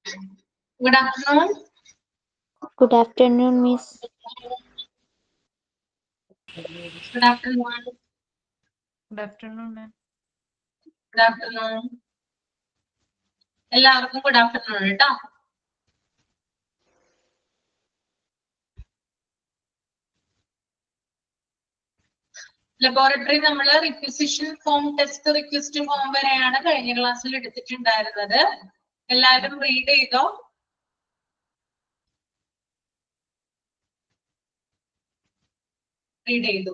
Good afternoon. Good afternoon, Miss. Good afternoon. Good afternoon, ma'am. Good afternoon. എല്ലാവർക്കും good afternoon കേട്ടോ. Laboratory നമ്മൾ requisition form, test request form വരെയാണ് കഴിഞ്ഞ ക്ലാസ്സിൽ എടുത്തിട്ടുണ്ടായിരുന്നത്. എല്ലാവരും റീഡ് ചെയ്തോ? റീഡ് ചെയ്തു.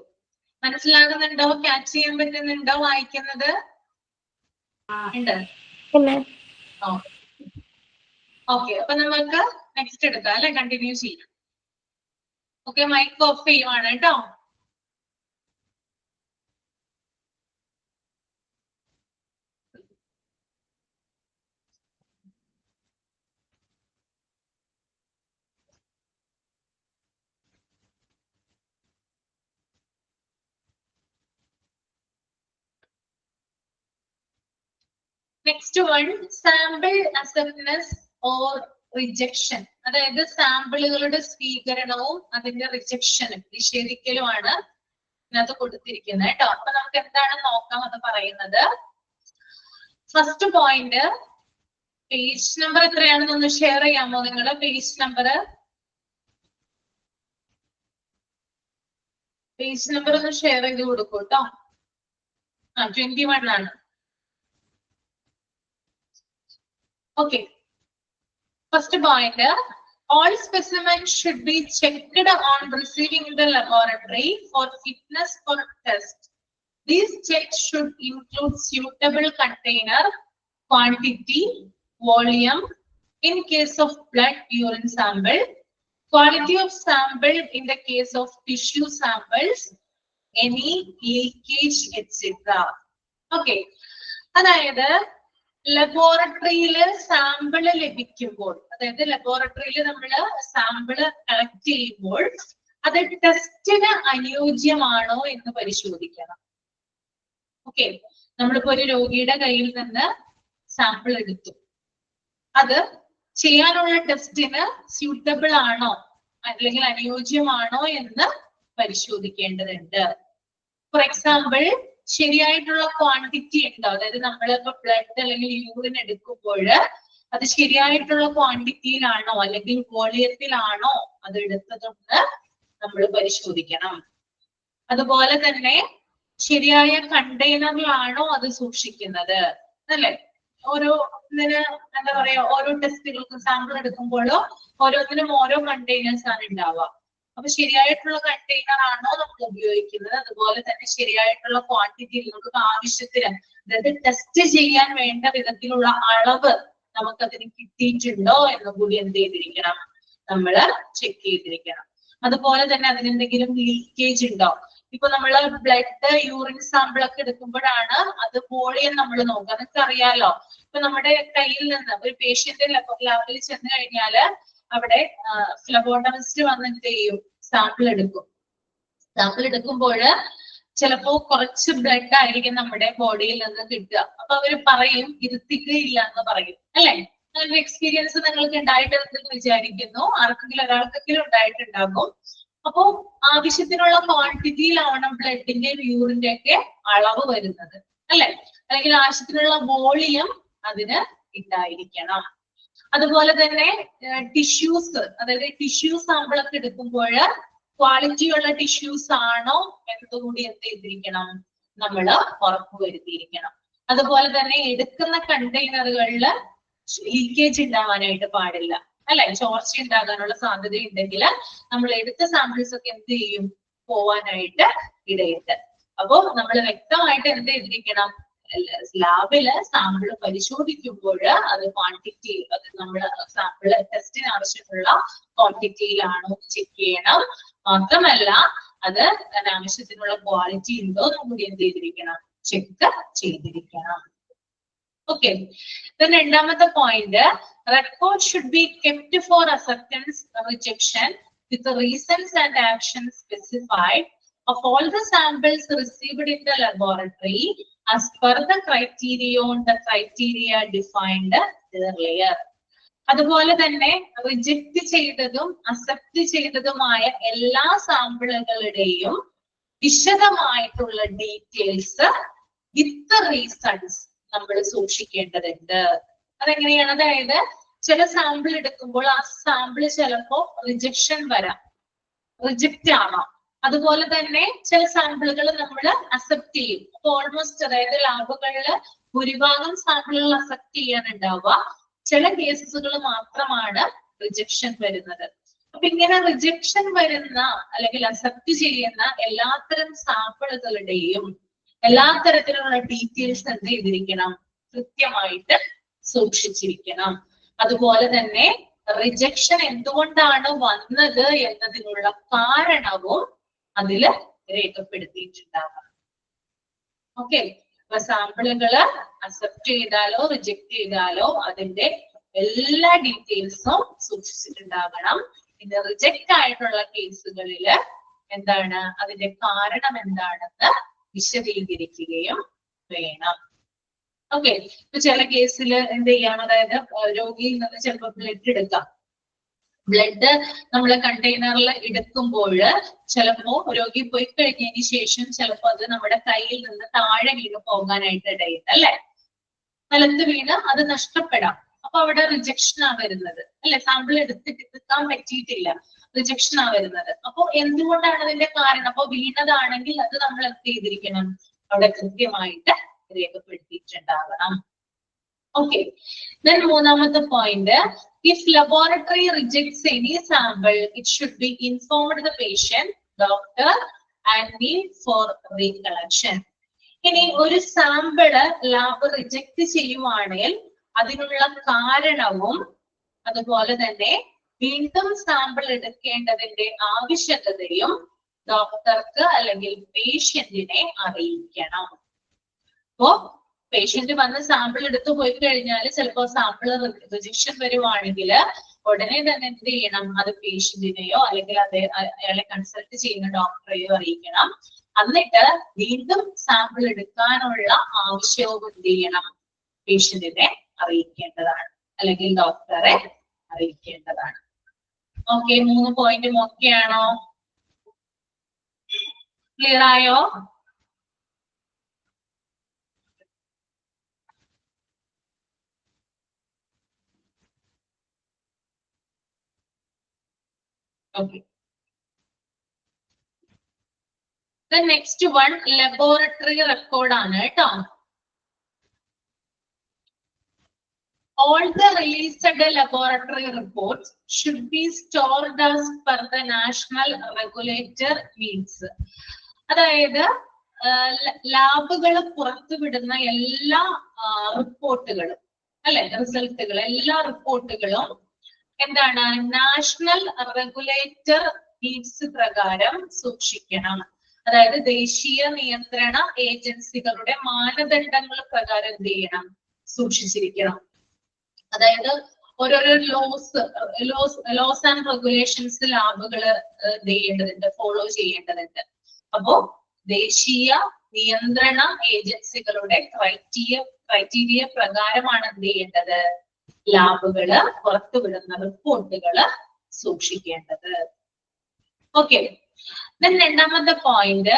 മനസ്സിലാകുന്നുണ്ടോ? ക്യാച്ച് ചെയ്യാൻ പറ്റുന്നുണ്ടോ? വായിക്കുന്നത് ഉണ്ട്. ഓക്കെ, അപ്പൊ നമുക്ക് നെക്സ്റ്റ് എടുക്കാം അല്ലെ, കണ്ടിന്യൂ ചെയ്യാം. ഓക്കെ, മൈക്ക് ഓഫ് ചെയ്യുവാണ് കേട്ടോ. Next one, sample acceptance or rejection. അതായത് സാമ്പിളുകളുടെ സ്വീകരണവും അതിന്റെ റിജക്ഷനും, നിഷേധിക്കലുമാണ് ഇതിനകത്ത് കൊടുത്തിരിക്കുന്നത് കേട്ടോ. അപ്പൊ നമുക്ക് എന്താണ് നോക്കാം അത് പറയുന്നത്. ഫസ്റ്റ് പോയിന്റ്, പേജ് നമ്പർ എത്രയാണെന്നൊന്ന് ഷെയർ ചെയ്യാമോ നിങ്ങൾ? പേജ് നമ്പർ ഒന്ന് ഷെയർ ചെയ്ത് കൊടുക്കൂ കേട്ടോ. 21 ആണ്. Okay. First point, all specimens should be checked on receiving in the laboratory for fitness for test. These checks should include suitable container, quantity, volume in case of blood urine sample, quality of sample in the case of tissue samples, any leakage, etc. Okay. അതായത് ലബോറട്ടറിയിൽ sample ലഭിക്കുമ്പോൾ, അതായത് ലബോറട്ടറിയിൽ നമ്മൾ sample collect ചെയ്യുമ്പോൾ അത് ടെസ്റ്റിന് അനുയോജ്യമാണോ എന്ന് പരിശോധിക്കണം. ഓക്കെ, നമ്മളിപ്പോ ഒരു രോഗിയുടെ കയ്യിൽ നിന്ന് സാമ്പിൾ എടുത്തു, അത് ചെയ്യാനുള്ള ടെസ്റ്റിന് സ്യൂട്ടബിൾ ആണോ അല്ലെങ്കിൽ അനുയോജ്യമാണോ എന്ന് പരിശോധിക്കേണ്ടതുണ്ട്. ഫോർ എക്സാമ്പിൾ, ശരിയായിട്ടുള്ള ക്വാണ്ടിറ്റി ഉണ്ടോ? അതായത് നമ്മളിപ്പോ ബ്ലഡ് അല്ലെങ്കിൽ യൂറിൻ എടുക്കുമ്പോൾ അത് ശരിയായിട്ടുള്ള ക്വാണ്ടിറ്റിയിലാണോ അല്ലെങ്കിൽ വോളിയത്തിലാണോ അത് എടുത്തതെന്ന് നമ്മൾ പരിശോധിക്കണം. അതുപോലെ തന്നെ ശരിയായ കണ്ടെയ്നറിലാണോ അത് സൂക്ഷിക്കുന്നത്, അല്ലേ? ഓരോ ഇതിന് എന്താ പറയാ, ഓരോ ടെസ്റ്റുകൾക്കും സാമ്പിൾ എടുക്കുമ്പോഴോ ഓരോന്നിനും ഓരോ കണ്ടെയ്നേഴ്സ് ആണ് ഉണ്ടാവുക. അപ്പൊ ശരിയായിട്ടുള്ള കണ്ടെയ്നർ ആണോ നമ്മൾ ഉപയോഗിക്കുന്നത്, അതുപോലെ തന്നെ ശരിയായിട്ടുള്ള ക്വാണ്ടിറ്റി നമുക്ക് ആവശ്യത്തിന്, അതായത് ടെസ്റ്റ് ചെയ്യാൻ വേണ്ട വിധത്തിലുള്ള അളവ് നമുക്കതിന് കിട്ടിയിട്ടുണ്ടോ എന്ന് കൂടി എന്ത് ചെയ്തിരിക്കണം, നമ്മള് ചെക്ക് ചെയ്തിരിക്കണം. അതുപോലെ തന്നെ അതിനെന്തെങ്കിലും ലീക്കേജ് ഉണ്ടോ? ഇപ്പൊ നമ്മള് ബ്ലഡ് യൂറിൻ സാമ്പിൾ ഒക്കെ എടുക്കുമ്പോഴാണ് അത് വോളിയം നമ്മൾ നോക്കുക. നിങ്ങൾക്ക് അറിയാലോ, ഇപ്പൊ നമ്മുടെ കയ്യിൽ നിന്ന് ഒരു പേഷ്യന്റ് ലാബിൽ ചെന്ന് കഴിഞ്ഞാല് അവിടെ ഫ്ലബോട്ടമിസ്റ്റ് വന്ന് എന്ത് ചെയ്യും, സാമ്പിൾ എടുക്കും. സാമ്പിൾ എടുക്കുമ്പോൾ ചിലപ്പോ കുറച്ച് ബ്ലഡ് ആയിരിക്കും നമ്മുടെ ബോഡിയിൽ നിന്ന് കിട്ടുക. അപ്പൊ അവര് പറയും ഇരുത്തിക്കുകയില്ല എന്ന് പറയും, അല്ലെ? അങ്ങനൊരു എക്സ്പീരിയൻസ് നിങ്ങൾക്ക് ഉണ്ടായിട്ടുണ്ടെന്ന് വിചാരിക്കുന്നു. ആർക്കെങ്കിലും ഒരാൾക്കെങ്കിലും ഉണ്ടായിട്ടുണ്ടാകും. അപ്പോ ആവശ്യത്തിനുള്ള ക്വാണ്ടിറ്റിയിലാവണം ബ്ലഡിന്റെയും യൂറിന്റെ ഒക്കെ അളവ് വരുന്നത്, അല്ലെ? അല്ലെങ്കിൽ ആവശ്യത്തിനുള്ള വോളിയം അതിന് ഉണ്ടായിരിക്കണം. അതുപോലെ തന്നെ ടിഷ്യൂസ്, അതായത് ടിഷ്യൂ സാമ്പിൾ ഒക്കെ എടുക്കുമ്പോൾ ക്വാളിറ്റി ഉള്ള ടിഷ്യൂസ് ആണോ എന്നതുകൂടി എന്ത് ചെയ്തിരിക്കണം, നമ്മൾ ഉറപ്പുവരുത്തിയിരിക്കണം. അതുപോലെ തന്നെ എടുക്കുന്ന കണ്ടെയ്നറുകളിൽ ലീക്കേജ് ഉണ്ടാവാനായിട്ട് പാടില്ല, അല്ലെ? ചോർച്ച ഉണ്ടാകാനുള്ള സാധ്യത ഉണ്ടെങ്കിൽ നമ്മൾ എടുത്ത സാമ്പിൾസ് ഒക്കെ എന്ത് ചെയ്യും, പോവാനായിട്ട് ഇടയുണ്ട്. അപ്പോ നമ്മൾ വ്യക്തമായിട്ട് എന്ത് ചെയ്തിരിക്കണം, ലാബില് സാമ്പിൾ പരിശോധിക്കുമ്പോൾ അത് ക്വാണ്ടിറ്റി, അത് നമ്മൾ സാമ്പിള് ടെസ്റ്റിന് ആവശ്യമുള്ള ക്വാണ്ടിറ്റിയിലാണോ ചെക്ക് ചെയ്യണം. മാത്രമല്ല അത് ആവശ്യത്തിനുള്ള ക്വാളിറ്റി ഉണ്ടോ എന്ന് കൂടി എന്ത് ചെയ്തിരിക്കണം, ചെക്ക് ചെയ്തിരിക്കണം. ഓക്കെ, രണ്ടാമത്തെ point, record should be kept for acceptance or rejection with the reasons and actions specified of all the samples received in the laboratory as per the criteria defined earlier. അതുപോലെ തന്നെ reject ചെയ്തതും accept ചെയ്തതുമായ എല്ലാ സാമ്പിളുകളുടെയും വിശദമായിട്ടുള്ള details വിത്ത് reasons നമ്മൾ സൂക്ഷിക്കേണ്ടതുണ്ട്. അതെങ്ങനെയാണ്? അതായത് ചില സാമ്പിൾ എടുക്കുമ്പോൾ ആ സാമ്പിൾ ചിലപ്പോ റിജക്ഷൻ വരാം, റിജക്റ്റ് ആവാം. അതുപോലെ തന്നെ ചില സാമ്പിളുകൾ നമ്മൾ അക്സെപ്റ്റ് ചെയ്യും. അപ്പൊ ഓൾമോസ്റ്റ് അതായത് ലാബുകളില് ഭൂരിഭാഗം സാമ്പിളുകൾ അക്സെപ്റ്റ് ചെയ്യാനുണ്ടാവുക, ചില കേസുകൾ മാത്രമാണ് റിജക്ഷൻ വരുന്നത്. അപ്പൊ ഇങ്ങനെ റിജക്ഷൻ വരുന്ന അല്ലെങ്കിൽ അക്സെപ്റ്റ് ചെയ്യുന്ന എല്ലാത്തരം സാമ്പിളുകളുടെയും എല്ലാ തരത്തിലുള്ള ഡീറ്റെയിൽസ് എന്ത് ചെയ്തിരിക്കണം? കൃത്യമായിട്ട് സൂക്ഷിച്ചിരിക്കണം. അതുപോലെ തന്നെ റിജക്ഷൻ എന്തുകൊണ്ടാണ് വന്നത് എന്നതിനുള്ള കാരണവും അതില് രേഖപ്പെടുത്തിയിട്ടുണ്ടാകണം. ഓക്കെ, അപ്പൊ സാമ്പിളുകള് അക്സെപ്റ്റ് ചെയ്താലോ റിജക്ട് ചെയ്താലോ അതിന്റെ എല്ലാ ഡീറ്റെയിൽസും സൂക്ഷിച്ചിട്ടുണ്ടാകണം. ഇത് റിജക്ട് ആയിട്ടുള്ള കേസുകളില് എന്താണ് അതിന്റെ കാരണം എന്താണെന്ന് വിശദീകരിക്കുകയും വേണം. ഓക്കെ, ഇപ്പൊ ചില കേസിൽ എന്ത് ചെയ്യാം? അതായത് രോഗിയിൽ നിന്ന് ചിലപ്പോൾ ബ്ലഡ് എടുക്കാം. ബ്ലഡ് നമ്മൾ കണ്ടെയ്നറിൽ എടുക്കുമ്പോൾ ചിലപ്പോ രോഗി പോയി കഴിഞ്ഞതിന് ശേഷം ചിലപ്പോ അത് നമ്മുടെ കയ്യിൽ നിന്ന് താഴെ വീണ് പോകാനായിട്ട് ഇടയുണ്ട്, അല്ലെ? നിലത്ത് വീണ് അത് നഷ്ടപ്പെടാം. അപ്പൊ അവിടെ റിജക്ഷൻ ആ വരുന്നത്, അല്ലെ? സാമ്പിൾ എടുക്കാൻ പറ്റിയിട്ടില്ല, റിജക്ഷൻ ആ വരുന്നത്. അപ്പൊ എന്തുകൊണ്ടാണ് അതിന്റെ കാരണം? അപ്പൊ വീണതാണെങ്കിൽ അത് നമ്മൾ എന്ത് ചെയ്തിരിക്കണം? അവിടെ കൃത്യമായിട്ട് രേഖപ്പെടുത്തിയിട്ടുണ്ടാകണം. ഓക്കെ, then മൂന്നാമത്തെ point, if laboratory rejects any sample, it should be informed the patient, doctor and me for recollection. ഇനി ഒരു സാമ്പിള് ലാബ് റിജക്ട് ചെയ്യുവാണെങ്കിൽ അതിനുള്ള കാരണവും അതുപോലെ തന്നെ വീണ്ടും സാമ്പിൾ എടുക്കേണ്ടതിന്റെ ആവശ്യകതയും ഡോക്ടർക്ക് അല്ലെങ്കിൽ പേഷ്യന്റിനെ അറിയിക്കണം. അപ്പോ പേഷ്യന്റ് വന്ന് സാമ്പിൾ എടുത്തു പോയി കഴിഞ്ഞാൽ ചിലപ്പോ സാമ്പിൾ റിജക്ഷൻ വരുവാണെങ്കിൽ ഉടനെ തന്നെ എന്ത് ചെയ്യണം? അത് പേഷ്യന്റിനെയോ അല്ലെങ്കിൽ അയാളെ കൺസൾട്ട് ചെയ്യുന്ന ഡോക്ടറെയോ അറിയിക്കണം. എന്നിട്ട് വീണ്ടും സാമ്പിൾ എടുക്കാനുള്ള ആവശ്യവും എന്ത് ചെയ്യണം? പേഷ്യന്റിനെ അറിയിക്കേണ്ടതാണ് അല്ലെങ്കിൽ ഡോക്ടറെ അറിയിക്കേണ്ടതാണ്. ഓക്കെ, 3 പോയിന്റും ഓക്കെ ആണോ? ക്ലിയർ ആയോ? Okay. The next one, laboratory record ആണ് കേട്ടോ. All the released laboratory reports should be stored as per the national regulator needs. അതായത് ലാബുകൾ പുറത്തുവിടുന്ന എല്ലാ റിപ്പോർട്ടുകളും, അല്ലെ, റിസൾട്ടുകൾ, എല്ലാ റിപ്പോർട്ടുകളും എന്താണ്? നാഷണൽ റെഗുലേറ്റർ നീഡ്സ് പ്രകാരം സൂക്ഷിക്കണം. അതായത് ദേശീയ നിയന്ത്രണ ഏജൻസികളുടെ മാനദണ്ഡങ്ങൾ പ്രകാരം എന്ത് ചെയ്യണം? സൂക്ഷിച്ചിരിക്കണം. അതായത് ഓരോരോ ലോസ് ആൻഡ് റെഗുലേഷൻസ് ലാബുകൾ എന്ത് ചെയ്യേണ്ടതുണ്ട്? ഫോളോ ചെയ്യേണ്ടതുണ്ട്. അപ്പോ ദേശീയ നിയന്ത്രണ ഏജൻസികളുടെ ക്രൈറ്റീരിയ പ്രകാരമാണ് എന്ത് ചെയ്യേണ്ടത്? ലാബുകള് പുറത്തുവിടുന്ന റിപ്പോർട്ടുകള് സൂക്ഷിക്കേണ്ടത്. ഓക്കെ, രണ്ടാമത്തെ point,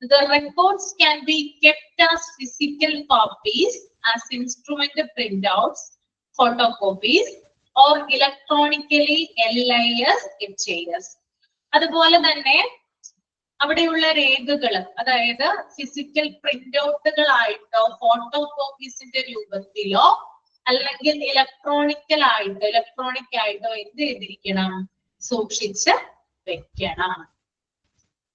the records can be kept as physical copies, as instrument printouts, photocopies or electronically LIS, HIS. അതുപോലെ തന്നെ അവിടെയുള്ള രേഖകൾ, അതായത് ഫിസിക്കൽ പ്രിന്റ് ഔട്ടുകളായിട്ടോ ഫോട്ടോ കോപ്പീസിന്റെ രൂപത്തിലോ അല്ലെങ്കിൽ ഇലക്ട്രോണിക് ആയിട്ടോ എന്ത് ചെയ്തിരിക്കണം? സൂക്ഷിച്ച് വെക്കണം.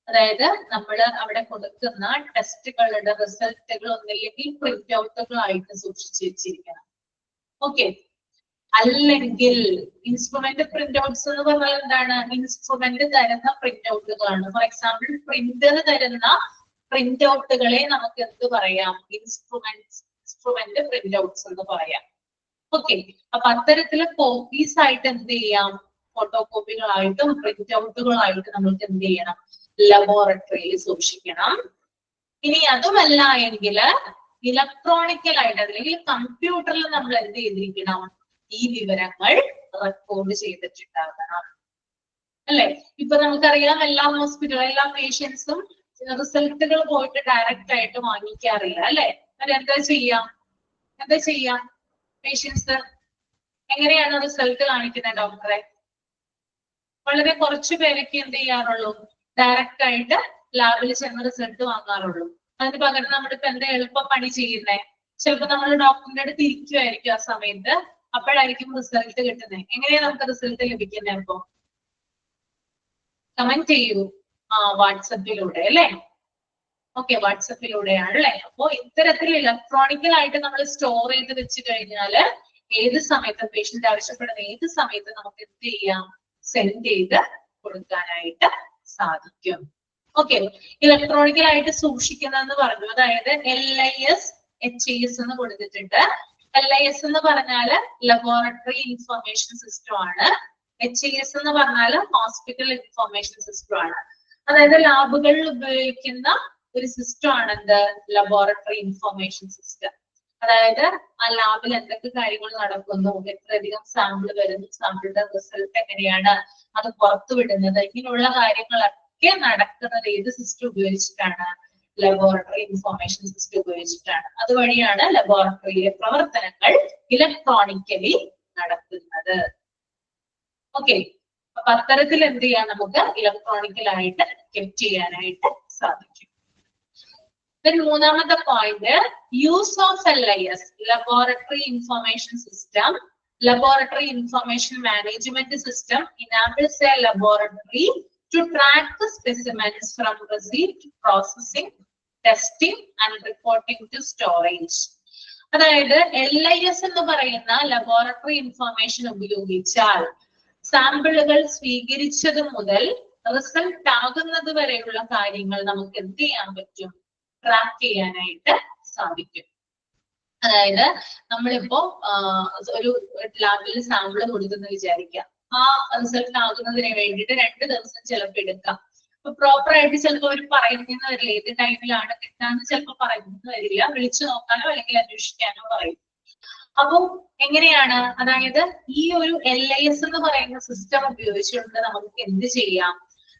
അതായത് നമ്മൾ അവിടെ കൊടുക്കുന്ന ടെസ്റ്റുകളുടെ റിസൾട്ടുകൾ ഒന്നില്ലെങ്കിൽ പ്രിന്റ് ഔട്ടുകളായിട്ട് സൂക്ഷിച്ചു വെച്ചിരിക്കണം. ഓക്കെ, അല്ലെങ്കിൽ ഇൻസ്ട്രുമെന്റ് പ്രിന്റ് ഔട്ട്സ് എന്ന് പറഞ്ഞാൽ എന്താണ്? ഇൻസ്ട്രുമെന്റ് തരുന്ന പ്രിന്റ് ഔട്ടുകളാണ്. ഫോർ എക്സാമ്പിൾ പ്രിന്റർ തരുന്ന പ്രിന്റ് ഔട്ടുകളെ നമുക്ക് എന്ത് പറയാം? ഇൻസ്ട്രുമെന്റ് പ്രിന്റ് ഔട്ട്സ് എന്ന് പറയാം. ഓക്കെ, അപ്പൊ അത്തരത്തില് കോപ്പീസ് ആയിട്ട് എന്ത് ചെയ്യാം? ഫോട്ടോ കോപ്പികളായിട്ടും പ്രിന്റ് ഔട്ടുകളായിട്ട് നമുക്ക് എന്ത് ചെയ്യണം? ലബോറട്ടറിയിൽ സൂക്ഷിക്കണം. ഇനി അതുമല്ല എങ്കിൽ ഇലക്ട്രോണിക്കൽ ആയിട്ട് അല്ലെങ്കിൽ കമ്പ്യൂട്ടറിൽ നമ്മൾ എന്ത് ചെയ്തിരിക്കണം? ഈ വിവരങ്ങൾ റെക്കോർഡ് ചെയ്തിട്ടുണ്ടാകണം. അല്ലെ? ഇപ്പൊ നമുക്കറിയാം എല്ലാ ഹോസ്പിറ്റലും എല്ലാ പേഷ്യൻസും റിസൾട്ടുകൾ പോയിട്ട് ഡയറക്റ്റ് ആയിട്ട് വാങ്ങിക്കാറില്ല, അല്ലെ? എന്താ ചെയ്യാം പേഷ്യൻസ് എങ്ങനെയാണ് റിസൾട്ട് കാണിക്കുന്നത് ഡോക്ടറെ? വളരെ കുറച്ചു പേരൊക്കെ എന്ത് ചെയ്യാറുള്ളൂ, ഡയറക്റ്റ് ആയിട്ട് ലാബിൽ ചെന്ന് റിസൾട്ട് വാങ്ങാറുള്ളൂ. അതിന് പകരം നമ്മളിപ്പോ എന്താ എളുപ്പ പണി ചെയ്യുന്നേ? ചിലപ്പോ നമ്മൾ ഡോക്ടറിന്റെ അടുത്ത് ഇരിക്കുമായിരിക്കും ആ സമയത്ത്, അപ്പോഴായിരിക്കും റിസൾട്ട് കിട്ടുന്നത്. എങ്ങനെയാ നമുക്ക് റിസൾട്ട് ലഭിക്കുന്നത്? അപ്പോ കമന്റ് ചെയ്യൂ. വാട്സപ്പിലൂടെ അല്ലെ? ഓക്കെ, വാട്സപ്പിലൂടെയാണല്ലേ. അപ്പോ ഇത്തരത്തിൽ ഇലക്ട്രോണിക്കലായിട്ട് നമ്മൾ സ്റ്റോർ ചെയ്ത് വെച്ച് കഴിഞ്ഞാല് ഏത് സമയത്ത് പേഷ്യന്റ് ആവശ്യപ്പെടുന്ന ഏത് സമയത്ത് നമുക്ക് എന്ത് ചെയ്യാം, സെൻഡ് ചെയ്ത് കൊടുക്കാനായിട്ട് സാധിക്കും. ഓക്കെ, ഇലക്ട്രോണിക്കലായിട്ട് സൂക്ഷിക്കുന്നതെന്ന് പറഞ്ഞു, അതായത് LIS HIS എന്ന് കൊടുത്തിട്ടുണ്ട്. LIS എന്ന് പറഞ്ഞാല് ലബോറട്ടറി ഇൻഫർമേഷൻ സിസ്റ്റം ആണ്. HIS എന്ന് പറഞ്ഞാല് ഹോസ്പിറ്റൽ ഇൻഫർമേഷൻ സിസ്റ്റം ആണ്. അതായത് ലാബുകളിൽ ഉപയോഗിക്കുന്ന ഒരു സിസ്റ്റം ആണ് എന്ത്, ലബോറട്ടറി ഇൻഫർമേഷൻ സിസ്റ്റം. അതായത് ആ ലാബിൽ എന്തൊക്കെ കാര്യങ്ങൾ നടക്കുന്നു, എത്രയധികം സാമ്പിൾ വരുന്നു, സാമ്പിളിന്റെ റിസൾട്ട് എങ്ങനെയാണ്, അത് പുറത്തുവിടുന്നത്, ഇങ്ങനെയുള്ള കാര്യങ്ങളൊക്കെ നടക്കുന്നത് ഏത് സിസ്റ്റം ഉപയോഗിച്ചിട്ടാണ്? ലബോറട്ടറി ഇൻഫർമേഷൻ സിസ്റ്റം ഉപയോഗിച്ചിട്ടാണ്. അതുവഴിയാണ് ലബോറട്ടറിയിലെ പ്രവർത്തനങ്ങൾ ഇലക്ട്രോണിക്കലി നടത്തുന്നത്. ഓക്കെ, അപ്പൊ അത്തരത്തിൽ എന്ത് ചെയ്യാം, നമുക്ക് ഇലക്ട്രോണിക്കലായിട്ട് കെപ്റ്റ് ചെയ്യാനായിട്ട് സാധിക്കും. മൂന്നാമത്തെ point, use of LIS laboratory information system. Laboratory Information Management System enables a laboratory to track the specimens from receipt, processing, testing and reporting to storage. അതായത് LIS എന്ന് പറയുന്ന ലബോറട്ടറി ഇൻഫർമേഷൻ ഉപയോഗിച്ചാൽ സാമ്പിളുകൾ സ്വീകരിച്ചത് മുതൽ റിസൾട്ട് ആകുന്നത് വരെയുള്ള കാര്യങ്ങൾ നമുക്ക് എന്ത് ചെയ്യാൻ പറ്റും, ട്രാക്ക് ചെയ്യാനായിട്ട് സാധിക്കും. അതായത് നമ്മളിപ്പോ ഒരു ലാബിൽ സാമ്പിൾ കൊടുത്തെന്ന് വിചാരിക്കാം. ആ റിസൾട്ട് ആകുന്നതിന് വേണ്ടിയിട്ട് 2 ദിവസം ചിലപ്പോൾ എടുക്കാം. അപ്പൊ പ്രോപ്പർ ആയിട്ട് ചിലപ്പോൾ അവർ പറയുന്നതെന്ന് വരില്ല, ഏത് ടൈമിലാണ് കിട്ടാന്ന് ചിലപ്പോൾ പറയുന്നത് വരില്ല. വിളിച്ചു നോക്കാനോ അല്ലെങ്കിൽ അന്വേഷിക്കാനോ പറയും. അപ്പൊ എങ്ങനെയാണ്, അതായത് ഈ ഒരു LIS എന്ന് പറയുന്ന സിസ്റ്റം ഉപയോഗിച്ചുകൊണ്ട് നമുക്ക് എന്ത് ചെയ്യാം,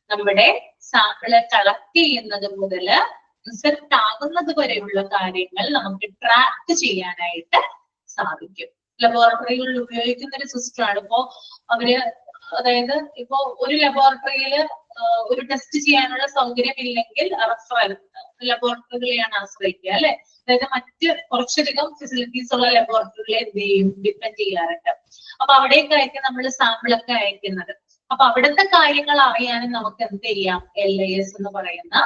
നമ്മുടെ സാമ്പിള് കളക്ട് ചെയ്യുന്നത് മുതല് റിസൾട്ട് ആകുന്നത് വരെയുള്ള കാര്യങ്ങൾ നമുക്ക് ട്രാക്ക് ചെയ്യാനായിട്ട് സാധിക്കും. ലബോറട്ടറികളിൽ ഉപയോഗിക്കുന്ന ഒരു സിസ്റ്റമാണ്. ഇപ്പോ അവര്, അതായത് ഇപ്പോ ഒരു ലബോറട്ടറിയിൽ ഒരു ടെസ്റ്റ് ചെയ്യാനുള്ള സൗകര്യം ഇല്ലെങ്കിൽ റഫറൽ ലബോറട്ടറികളെയാണ് ആശ്രയിക്കുക, അല്ലെ? അതായത് മറ്റ് കുറച്ചധികം ഫെസിലിറ്റീസ് ഉള്ള ലബോറട്ടറികളെ എന്ത് ചെയ്യും, ഡിപ്പെൻഡ് ചെയ്യാറുണ്ട്. അപ്പൊ അവിടേക്കായിരിക്കും നമ്മൾ സാമ്പിളൊക്കെ അയക്കുന്നത്. അപ്പൊ അവിടുത്തെ കാര്യങ്ങൾ അറിയാനും നമുക്ക് എന്ത് ചെയ്യാം, LIS എന്ന് പറയുന്ന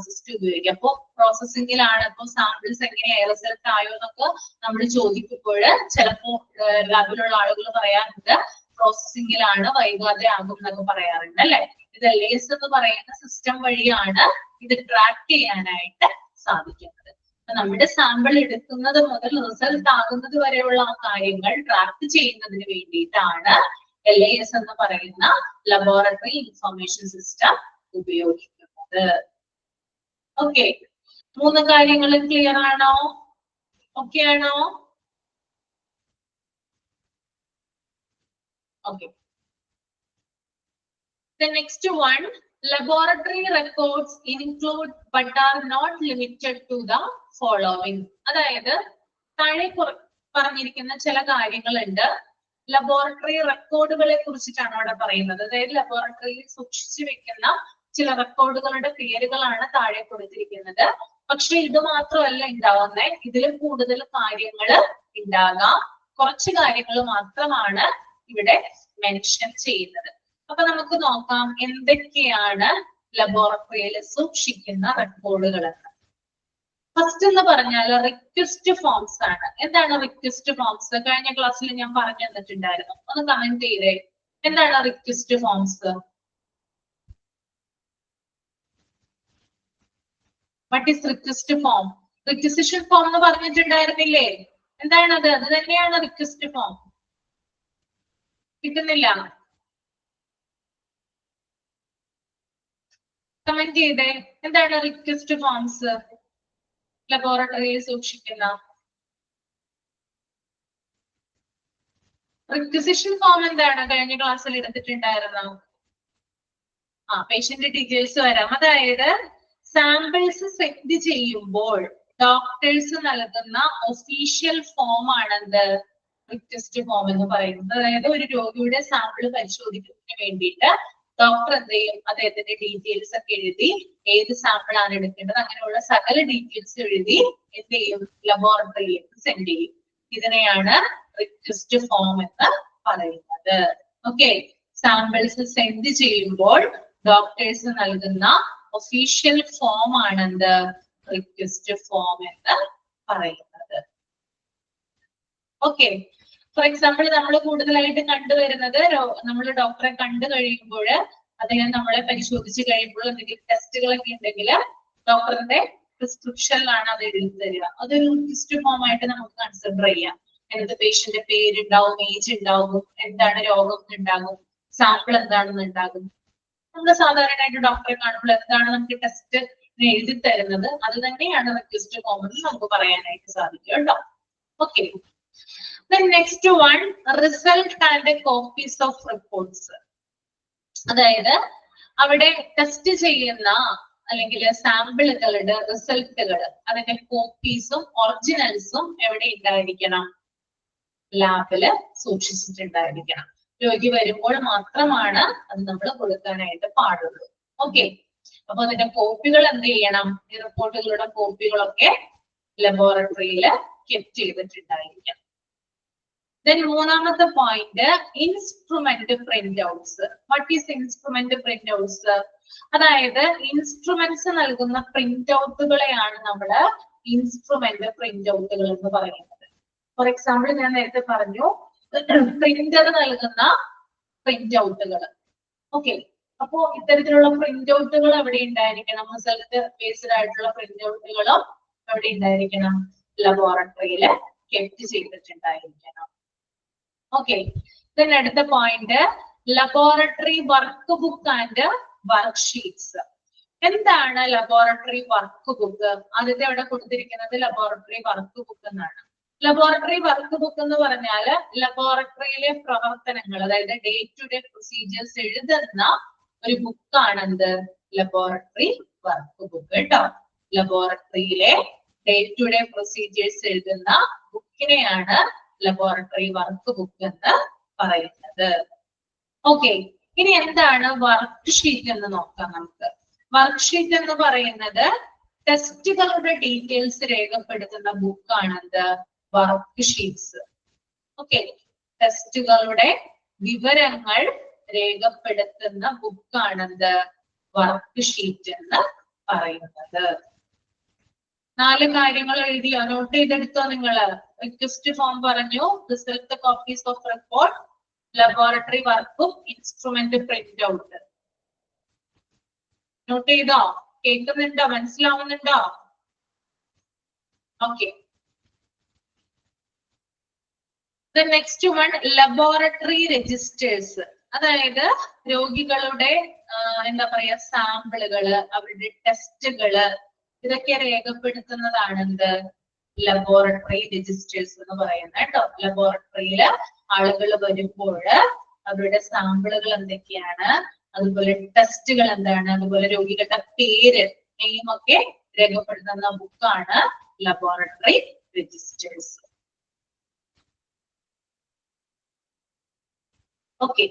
സിസ്റ്റം ഉപയോഗിക്കാം. അപ്പൊ പ്രോസസ്സിംഗിലാണ്, ഇപ്പൊ സാമ്പിൾസ് എങ്ങനെയാ റിസൾട്ട് ആയോ എന്നൊക്കെ നമ്മൾ ചോദിക്കുമ്പോൾ ചിലപ്പോ ലാബിലുള്ള ആളുകൾ പറയാറുണ്ട് പ്രോസസ്സിംഗിലാണ്, വൈകാതെ ആകും എന്നൊക്കെ പറയാറുണ്ട്, അല്ലെ? ഇത് LIS എന്ന് പറയുന്ന സിസ്റ്റം വഴിയാണ് ഇത് ട്രാക്ക് ചെയ്യാനായിട്ട് സാധിക്കുന്നത്. അപ്പൊ നമ്മുടെ സാമ്പിൾ എടുക്കുന്നത് മുതൽ റിസൾട്ട് ആകുന്നത് വരെയുള്ള ആ കാര്യങ്ങൾ ട്രാക്ക് ചെയ്യുന്നതിന് വേണ്ടിയിട്ടാണ് LIS എന്ന് പറയുന്ന ലബോറട്ടറി ഇൻഫർമേഷൻ സിസ്റ്റം ഉപയോഗിക്കുന്നത്. ഓക്കെ, 3 കാര്യങ്ങൾ ക്ലിയർ ആണോ? ഓക്കെ ആണോ? Okay. The next one, laboratory records include but are not limited to the following. അതായത് താഴെ പറഞ്ഞിരിക്കുന്ന ചില കാര്യങ്ങളുണ്ട്. ലബോറട്ടറി റെക്കോർഡുകളെ കുറിച്ചിട്ടാണ് അവിടെ പറയുന്നത്. അതായത് ലബോറട്ടറിയിൽ സൂക്ഷിച്ചു വെക്കുന്ന ചില റെക്കോർഡുകളുടെ പേരുകളാണ് താഴെ കൊടുത്തിരിക്കുന്നത്. പക്ഷെ ഇത് മാത്രമല്ല ഉണ്ടാവുന്നത്, ഇതിൽ കൂടുതൽ കാര്യങ്ങൾ ഉണ്ടാകാം. കുറച്ച് കാര്യങ്ങൾ മാത്രമാണ് ഇവിടെ മെൻഷൻ ചെയ്യുന്നത്. അപ്പൊ നമുക്ക് നോക്കാം എന്തൊക്കെയാണ് ലബോറട്ടറിയിൽ സൂക്ഷിക്കുന്ന റെക്കോർഡുകൾ. ഫസ്റ്റ് എന്ന് പറഞ്ഞാൽ റിക്വസ്റ്റ് ഫോംസ് ആണ്. എന്താണ് റിക്വസ്റ്റ് ഫോംസ്? കഴിഞ്ഞ ക്ലാസ്സിൽ ഞാൻ പറഞ്ഞു തന്നിട്ടുണ്ടായിരുന്നു, ഒന്ന് കമന്റ് ചെയ്തേ. എന്താണ് request forms? What is request form? Requisition form എന്ന് പറഞ്ഞിട്ടുണ്ടായിരുന്നില്ലേ? എന്താണത്? അത് തന്നെയാണ് റിക്വസ്റ്റ് ഫോം. കിട്ടുന്നില്ല? കമന്റ് ചെയ്തേ. എന്താണ് റിക്വസ്റ്റ് ഫോംസ് ലബോറട്ടറിയിൽ സൂക്ഷിക്കുന്ന? റിക്വസിഷൻ ഫോം എന്താണ് കഴിഞ്ഞ ക്ലാസ്സിൽ എടുത്തിട്ടുണ്ടായിരുന്നോ? പേഷ്യന്റ് ഡീറ്റെയിൽസ് വരാം. അതായത് സാമ്പിൾസ് സെൻഡ് ചെയ്യുമ്പോൾ ഡോക്ടേഴ്സ് നൽകുന്ന ഒഫീഷ്യൽ ഫോം ആണെന്ത് റിക്വസ്റ്റ് ഫോം എന്ന് പറയുന്നത്. അതായത് ഒരു രോഗിയുടെ സാമ്പിൾ പരിശോധിക്കുന്നതിന് വേണ്ടിയിട്ട് ഡോക്ടർ എന്ത് ചെയ്യും, അദ്ദേഹത്തിന്റെ ഡീറ്റെയിൽസ് ഒക്കെ എഴുതി ഏത് സാമ്പിൾ ആണ് എടുക്കേണ്ടത് അങ്ങനെയുള്ള സകല ഡീറ്റെയിൽസ് എഴുതി എന്ത് ചെയ്യും, ലബോറട്ടറിയിലേക്ക് സെൻഡ് ചെയ്യും. ഇതിനെയാണ് റിക്വസ്റ്റ് ഫോം എന്ന് പറയുന്നത്. ഓക്കെ, സാമ്പിൾസ് സെൻഡ് ചെയ്യുമ്പോൾ ഡോക്ടേഴ്സ് നൽകുന്ന ഒഫീഷ്യൽ ഫോം ആണെന്ത് റിക്വസ്റ്റ് ഫോം എന്ന് പറയുന്നത്. ഓക്കെ, ഫോർ എക്സാമ്പിൾ നമ്മൾ കൂടുതലായിട്ട് കണ്ടുവരുന്നത് നമ്മൾ ഡോക്ടറെ കണ്ടു കഴിയുമ്പോൾ അദ്ദേഹം നമ്മളെ പരിശോധിച്ച് കഴിയുമ്പോൾ എന്തെങ്കിലും ടെസ്റ്റുകളൊക്കെ ഉണ്ടെങ്കിൽ ഡോക്ടറിന്റെ പ്രിസ്ക്രിപ്ഷനിലാണ് അത് എഴുതി തരിക. അതൊരു റിക്വസ്റ്റ് ഫോം ആയിട്ട് നമുക്ക് കൺസിഡർ ചെയ്യാം. അതിനകത്ത് പേഷ്യന്റെ പേരുണ്ടാവും, ഏജ് ഉണ്ടാവും, എന്താണ് രോഗം ഉണ്ടാകും, സാമ്പിൾ എന്താണെന്ന് ഉണ്ടാകും. നമ്മൾ സാധാരണയായിട്ട് ഡോക്ടറെ കാണുമ്പോൾ എന്താണ് നമുക്ക് ടെസ്റ്റ് എഴുതി തരുന്നത് അത് തന്നെയാണ് റിക്വസ്റ്റ് ഫോം എന്ന് നമുക്ക് പറയാനായിട്ട് സാധിക്കും കേട്ടോ. Okay, then next one, result and copies of reports. അതായത് അവിടെ ടെസ്റ്റ് ചെയ്യുന്ന അല്ലെങ്കിൽ സാമ്പിളുകളുടെ റിസൾട്ടുകൾ അതിന്റെ കോപ്പീസും ഒറിജിനൽസും എവിടെ ഉണ്ടായിരിക്കണം, ലാബില് സൂക്ഷിച്ചിട്ടുണ്ടായിരിക്കണം. രോഗി വരുമ്പോൾ മാത്രമാണ് അത് നമ്മൾ കൊടുക്കാനായിട്ട് പാടുള്ളൂ. ഓക്കെ, അപ്പൊ അതിന്റെ കോപ്പികൾ എന്ത് ചെയ്യണം, ഈ റിപ്പോർട്ടുകളുടെ കോപ്പികളൊക്കെ ലബോറട്ടറിയിൽ കെപ്റ്റ് ചെയ്തിട്ടുണ്ടായിരിക്കണം. Then മൂന്നാമത്തെ point, instrument print outs. What is instrument print outs? അതായത് ഇൻസ്ട്രുമെന്റ്സ് നൽകുന്ന പ്രിന്റ് ഔട്ടുകളെയാണ് നമ്മള് ഇൻസ്ട്രുമെന്റ് പ്രിന്റ് ഔട്ടുകൾ എന്ന് പറയുന്നത്. ഫോർ എക്സാമ്പിൾ ഞാൻ നേരത്തെ പറഞ്ഞു പ്രിന്റർ നൽകുന്ന പ്രിന്റ് ഔട്ടുകൾ. ഓക്കെ, അപ്പോ ഇത്തരത്തിലുള്ള പ്രിന്റ് ഔട്ടുകൾ എവിടെ ഉണ്ടായിരിക്കണം, റിസൾട്ട് ബേസ്ഡ് ആയിട്ടുള്ള പ്രിന്റ് ഔട്ടുകളും എവിടെ ഉണ്ടായിരിക്കണം, ലബോറട്ടറിയിൽ കെപ്റ്റ് ചെയ്തിട്ടുണ്ടായിരിക്കണം. ഓക്കെ, then അടുത്ത point, laboratory work book and work sheets. എന്താണ് ലബോറട്ടറി വർക്ക് ബുക്ക്? ആദ്യത്തെ അവിടെ കൊടുത്തിരിക്കുന്നത് ലബോറട്ടറി വർക്ക് ബുക്ക് എന്നാണ്. ലബോറട്ടറി വർക്ക് ബുക്ക് എന്ന് പറഞ്ഞാല് ലബോറട്ടറിയിലെ പ്രവർത്തനങ്ങൾ, അതായത് ഡേ ടു ഡേ പ്രൊസീജിയേഴ്സ് എഴുതുന്ന ഒരു ബുക്കാണ് എന്ത്, ലബോറട്ടറി വർക്ക് ബുക്ക് കേട്ടോ. ലബോറട്ടറിയിലെ ഡേ ടു ഡേ പ്രൊസീജിയേഴ്സ് എഴുതുന്ന ബുക്കിനെയാണ് ലബോറട്ടറി വർക്ക് ബുക്ക് എന്ന് പറയുന്നത്. ഓക്കെ, ഇനി എന്താണ് വർക്ക് ഷീറ്റ് എന്ന് നോക്കാം നമുക്ക്. വർക്ക് ഷീറ്റ് എന്ന് പറയുന്നത് ടെസ്റ്റുകളുടെ ഡീറ്റെയിൽസ് രേഖപ്പെടുത്തുന്ന ബുക്കാണെന്ത്, വർക്ക് ഷീറ്റ്സ്. ഓക്കെ, ടെസ്റ്റുകളുടെ വിവരങ്ങൾ രേഖപ്പെടുത്തുന്ന ബുക്കാണെന്ത്, വർക്ക് ഷീറ്റ് എന്ന് പറയുന്നത്. 4 കാര്യങ്ങൾ എഴുതിയോ, നോട്ട് ചെയ്തെടുത്തോ നിങ്ങള്? റിക്വസ്റ്റ് ഫോം പറഞ്ഞു, result copies of report, laboratory work book, instrument print out. Note ചെയ്തോ? കേൾക്കുന്നുണ്ടോ? മനസ്സിലാവുന്നുണ്ടോ? Okay, the next one, laboratory registers. അതായത് രോഗികളുടെ എന്താ പറയാ സാമ്പിളുകള്, അവരുടെ ടെസ്റ്റുകള്, ഇതൊക്കെ രേഖപ്പെടുത്തുന്നതാണ് എന്ത്, ലബോറട്ടറി രജിസ്റ്റേഴ്സ് എന്ന് പറയുന്നത് കേട്ടോ. ലബോറട്ടറിയില് ആളുകൾ വരുമ്പോൾ അവരുടെ സാമ്പിളുകൾ എന്തൊക്കെയാണ്, അതുപോലെ ടെസ്റ്റുകൾ എന്താണ്, അതുപോലെ രോഗികളുടെ പേര്, നെയിം ഒക്കെ രേഖപ്പെടുത്തുന്ന ബുക്കാണ് laboratory registers. Okay,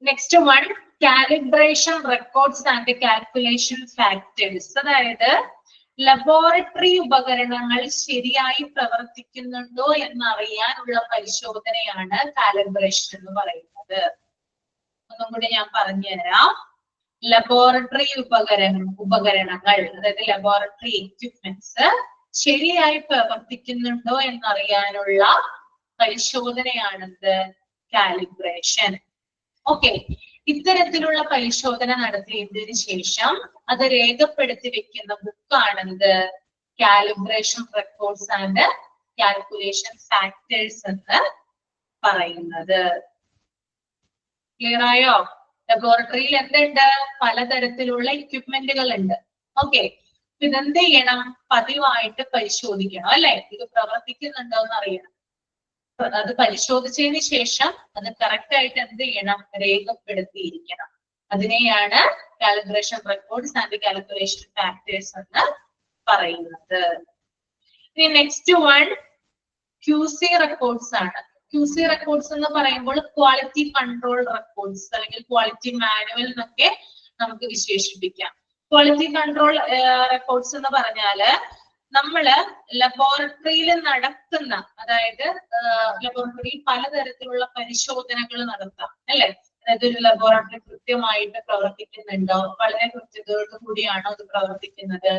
next one, calibration records and calculation factors. അതായത് ലബോറട്ടറി ഉപകരണങ്ങൾ ശരിയായി പ്രവർത്തിക്കുന്നുണ്ടോ എന്നറിയാനുള്ള പരിശോധനയാണ് കാലിബ്രേഷൻ എന്ന് പറയുന്നത്. ഒന്നും കൂടി ഞാൻ പറഞ്ഞുതരാം. ലബോറട്ടറി ഉപകരണങ്ങൾ അതായത് ലബോറട്ടറി എക്യുപ്മെന്റ്സ് ശരിയായി പ്രവർത്തിക്കുന്നുണ്ടോ എന്നറിയാനുള്ള പരിശോധനയാണെന്ത്, കാലിബ്രേഷൻ. ഓക്കെ, ഇത്തരത്തിലുള്ള പരിശോധന നടത്തിയതിനു ശേഷം അത് രേഖപ്പെടുത്തി വെക്കുന്ന ബുക്കാണെന്ത്, calibration records and calculation factors എന്ന് പറയുന്നത്. ക്ലിയർ ആയോ? ലബോറട്ടറിയിൽ എന്തുണ്ട്, പലതരത്തിലുള്ള എക്യുപ്മെന്റുകൾ ഉണ്ട്. ഓക്കെ, ഇതെന്ത് ചെയ്യണം, പതിവായിട്ട് പരിശോധിക്കണം അല്ലെ, ഇത് പ്രവർത്തിക്കുന്നുണ്ടോ എന്ന് അറിയണം. അത് പരിശോധിച്ചതിന് ശേഷം അത് കറക്റ്റ് ആയിട്ട് എന്ത് ചെയ്യണം, രേഖപ്പെടുത്തിയിരിക്കണം. അതിനെയാണ് calibration records and calibration factors എന്ന് പറയുന്നത്. ഇനി നെക്സ്റ്റ് വൺ QC റെക്കോർഡ്സ് ആണ്. QC റെക്കോർഡ്സ് എന്ന് പറയുമ്പോൾ ക്വാളിറ്റി കൺട്രോൾ റെക്കോർഡ്സ് അല്ലെങ്കിൽ ക്വാളിറ്റി മാനുവൽ എന്നൊക്കെ നമുക്ക് വിശേഷിപ്പിക്കാം. ക്വാളിറ്റി കൺട്രോൾ റെക്കോർഡ്സ് എന്ന് പറഞ്ഞാല് നമ്മള് ലബോറട്ടറിയിൽ നടത്തുന്ന, അതായത് ലബോറട്ടറിയിൽ പലതരത്തിലുള്ള പരിശോധനകൾ നടത്താം അല്ലെ. അതായത് ഒരു ലബോറട്ടറി കൃത്യമായിട്ട് പ്രവർത്തിക്കുന്നുണ്ടോ, വളരെ കൃത്യതയോടു കൂടിയാണോ അത് പ്രവർത്തിക്കുന്നത്,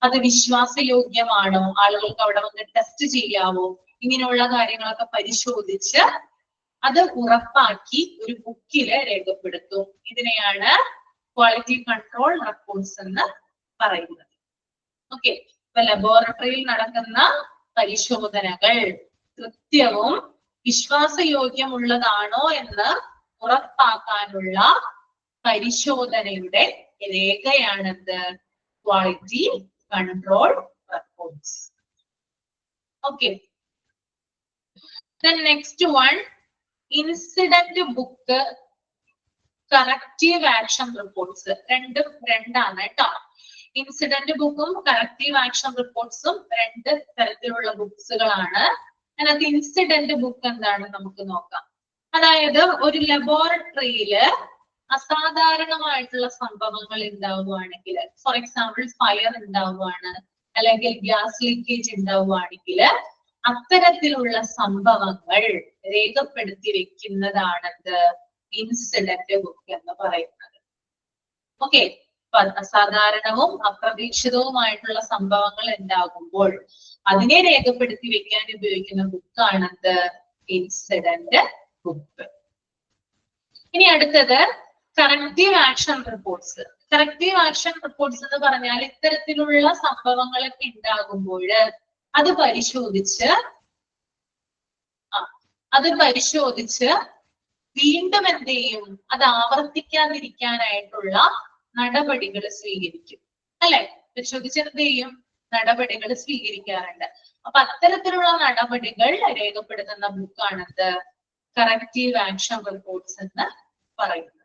അത് വിശ്വാസയോഗ്യമാണോ, ആളുകൾക്ക് അവിടെ വന്ന് ടെസ്റ്റ് ചെയ്യാവോ, ഇങ്ങനെയുള്ള കാര്യങ്ങളൊക്കെ പരിശോധിച്ച് അത് ഉറപ്പാക്കി ഒരു ബുക്കില് രേഖപ്പെടുത്തും. ഇതിനെയാണ് ക്വാളിറ്റി കൺട്രോൾ റെക്കോർഡ്സ് എന്ന് പറയുന്നത്. ഓക്കെ, ഇപ്പൊ ലബോറട്ടറിയിൽ നടക്കുന്ന പരിശോധനകൾ കൃത്യവും വിശ്വാസയോഗ്യമുള്ളതാണോ എന്ന് ഉറപ്പാക്കാനുള്ള പരിശോധനയുടെ രേഖയാണെന്ത്, quality control records. Okay, then next one, incident book, corrective action reports. രണ്ടും രണ്ടാണ് കേട്ടോ. ഇൻസിഡന്റ് ബുക്കും കറക്റ്റീവ് ആക്ഷൻ റിപ്പോർട്ട്സും രണ്ട് തരത്തിലുള്ള ബുക്സുകളാണ്. അതിനകത്ത് ഇൻസിഡന്റ് ബുക്ക് എന്താണ് നമുക്ക് നോക്കാം. അതായത് ഒരു ലബോറട്ടറിയില് അസാധാരണമായിട്ടുള്ള സംഭവങ്ങൾ ഉണ്ടാവുകയാണെങ്കിൽ, ഫോർ എക്സാമ്പിൾ ഫയർ ഉണ്ടാവുകയാണ്, അല്ലെങ്കിൽ ഗ്യാസ് ലീക്കേജ് ഉണ്ടാവുകയാണെങ്കിൽ അത്തരത്തിലുള്ള സംഭവങ്ങൾ രേഖപ്പെടുത്തി വെക്കുന്നതാണത് ഇൻസിഡന്റ് ബുക്ക് എന്ന് പറയുന്നത്. ഓക്കെ, അസാധാരണവും അപ്രതീക്ഷിതവുമായിട്ടുള്ള സംഭവങ്ങൾ ഉണ്ടാകുമ്പോൾ അതിനെ രേഖപ്പെടുത്തി വെക്കാൻ ഉപയോഗിക്കുന്ന ബുക്കാണത് ഇൻസിഡന്റ് ബുക്ക്. ഇനി അടുത്തത് corrective action reports. Corrective action reports എന്ന് പറഞ്ഞാൽ ഇത്തരത്തിലുള്ള സംഭവങ്ങളൊക്കെ ഉണ്ടാകുമ്പോൾ അത് പരിശോധിച്ച് വീണ്ടും എന്ത് ചെയ്യും, അത് ആവർത്തിക്കാതിരിക്കാനായിട്ടുള്ള നടപടികൾ സ്വീകരിക്കും അല്ലെ. പരിശോധിച്ച് എന്ത് ചെയ്യും, നടപടികൾ സ്വീകരിക്കാറുണ്ട്. അപ്പൊ അത്തരത്തിലുള്ള നടപടികൾ രേഖപ്പെടുത്തുന്ന ബുക്കാണത് കറക്റ്റീവ് ആക്ഷൻ റിപ്പോർട്ട്സ് എന്ന് പറയുന്നത്.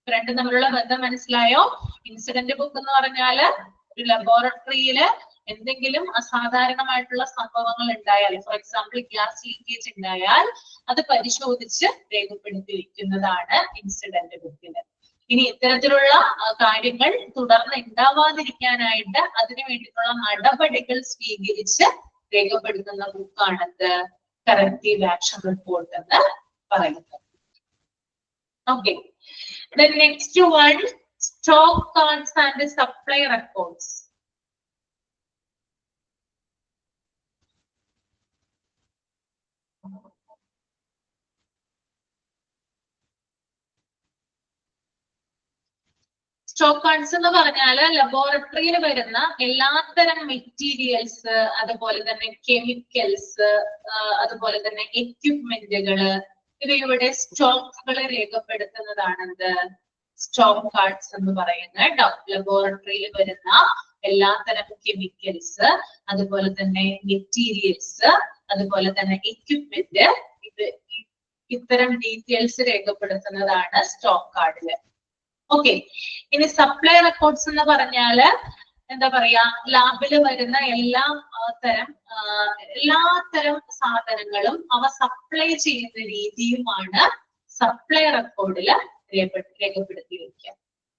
രണ്ടും തമ്മിലുള്ള ബന്ധം മനസ്സിലായോ? ഇൻസിഡന്റ് ബുക്ക് എന്ന് പറഞ്ഞാല് ഒരു ലബോറട്ടറിയില് എന്തെങ്കിലും അസാധാരണമായിട്ടുള്ള സംഭവങ്ങൾ ഉണ്ടായാൽ, ഫോർ എക്സാമ്പിൾ ഗ്യാസ് ലീക്കേജ് ഉണ്ടായാൽ അത് പരിശോധിച്ച് രേഖപ്പെടുത്തി വെക്കുന്നതാണ് ഇൻസിഡന്റ് ബുക്കില്. ഇനി ഇത്തരത്തിലുള്ള കാര്യങ്ങൾ തുടർന്ന് ഉണ്ടാവാതിരിക്കാനായിട്ട് അതിനു വേണ്ടിയിട്ടുള്ള നടപടികൾ സ്വീകരിച്ച് രേഖപ്പെടുത്തുന്ന ബുക്കാണത് കറക്റ്റീവ് ആക്ഷൻ റിപ്പോർട്ട് എന്ന് പറയുന്നത്. Okay, then next one, stock cards and supply records. Stock cards എന്ന് പറഞ്ഞാല് ലബോറട്ടറിയിൽ വരുന്ന എല്ലാത്തരം മെറ്റീരിയൽസ്, അതുപോലെ തന്നെ കെമിക്കൽസ്, അതുപോലെ തന്നെ എക്യുപ്മെന്റുകള്, ഇവയുടെ സ്റ്റോക്കുകൾ രേഖപ്പെടുത്തുന്നതാണത് സ്റ്റോക്ക് കാർഡ്സ് എന്ന് പറയുന്നത് കേട്ടോ. ലബോറട്ടറിയിൽ വരുന്ന എല്ലാത്തരം കെമിക്കൽസ്, അതുപോലെ തന്നെ മെറ്റീരിയൽസ്, അതുപോലെ തന്നെ എക്യുപ്മെന്റ്, ഇത്തരം ഡീറ്റെയിൽസ് രേഖപ്പെടുത്തുന്നതാണ് സ്റ്റോക്ക് കാർഡില്. ഓക്കെ, ഇനി സപ്ലൈ റെക്കോർഡ്സ് എന്ന് പറഞ്ഞാല് എന്താ പറയാ, ലാബില് വരുന്ന എല്ലാ തരം സാധനങ്ങളും അവ സപ്ലൈ ചെയ്യുന്ന രീതിയുമാണ് സപ്ലൈ റെക്കോർഡില് രേഖപ്പെടുത്തി വെക്കുക.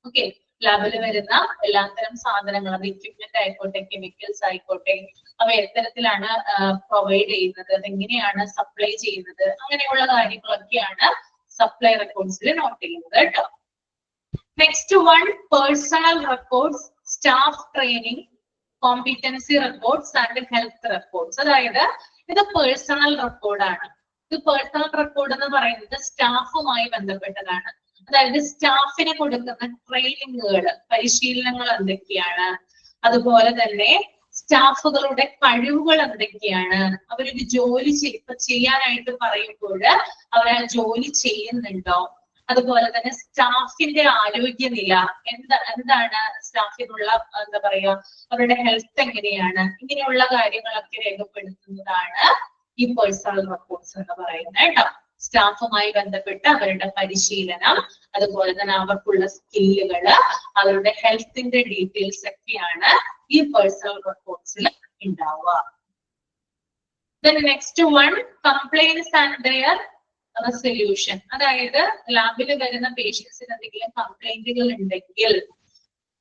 ഓക്കെ, ലാബിൽ വരുന്ന എല്ലാത്തരം സാധനങ്ങൾ, അത് എക്യുപ്മെന്റ് ആയിക്കോട്ടെ, കെമിക്കൽസ് ആയിക്കോട്ടെ, അവ എത്തരത്തിലാണ് പ്രൊവൈഡ് ചെയ്യുന്നത്, അതെങ്ങനെയാണ് സപ്ലൈ ചെയ്യുന്നത്, അങ്ങനെയുള്ള കാര്യങ്ങളൊക്കെയാണ് സപ്ലൈ റെക്കോർഡ്സിൽ നോട്ട് ചെയ്യുന്നത് കേട്ടോ. Next one, personal records, staff training, competency records and health records. അതായത് ഇത് പേഴ്സണൽ റെക്കോർഡാണ്. ഇത് പേഴ്സണൽ റെക്കോർഡ് എന്ന് പറയുന്നത് സ്റ്റാഫുമായി ബന്ധപ്പെട്ടതാണ്. അതായത് സ്റ്റാഫിന് കൊടുക്കുന്ന ട്രെയിനിങ്ങുകൾ, പരിശീലനങ്ങൾ എന്തൊക്കെയാണ്, അതുപോലെ തന്നെ സ്റ്റാഫുകളുടെ കഴിവുകൾ എന്തൊക്കെയാണ്, അവരൊരു ജോലി ചെയ്യാനായിട്ട് പറയുമ്പോൾ അവർ ആ ജോലി ചെയ്യുന്നുണ്ടോ, അതുപോലെ തന്നെ സ്റ്റാഫിന്റെ ആരോഗ്യനില എന്താണ്, സ്റ്റാഫിനുള്ള എന്താ പറയാ, അവരുടെ ഹെൽത്ത് എങ്ങനെയാണ്, ഇങ്ങനെയുള്ള കാര്യങ്ങളൊക്കെ രേഖപ്പെടുത്തുന്നതാണ് ഈ പേഴ്സണൽ റെക്കോർഡ്സ് എന്ന് പറയുന്നത് കേട്ടോ. സ്റ്റാഫുമായി ബന്ധപ്പെട്ട് അവരുടെ പരിശീലനം, അതുപോലെ തന്നെ അവർക്കുള്ള സ്കില്ലുകള്, അവരുടെ ഹെൽത്തിന്റെ ഡീറ്റെയിൽസ് ഒക്കെയാണ് ഈ പേഴ്സണൽ റെക്കോർഡ്സിൽ ഉണ്ടാവുക. Next one, complaints and their resolution. അതായത് ലാബിൽ വരുന്ന പേഷ്യൻസിന് എന്തെങ്കിലും കംപ്ലൈന്റുകൾ ഉണ്ടെങ്കിൽ,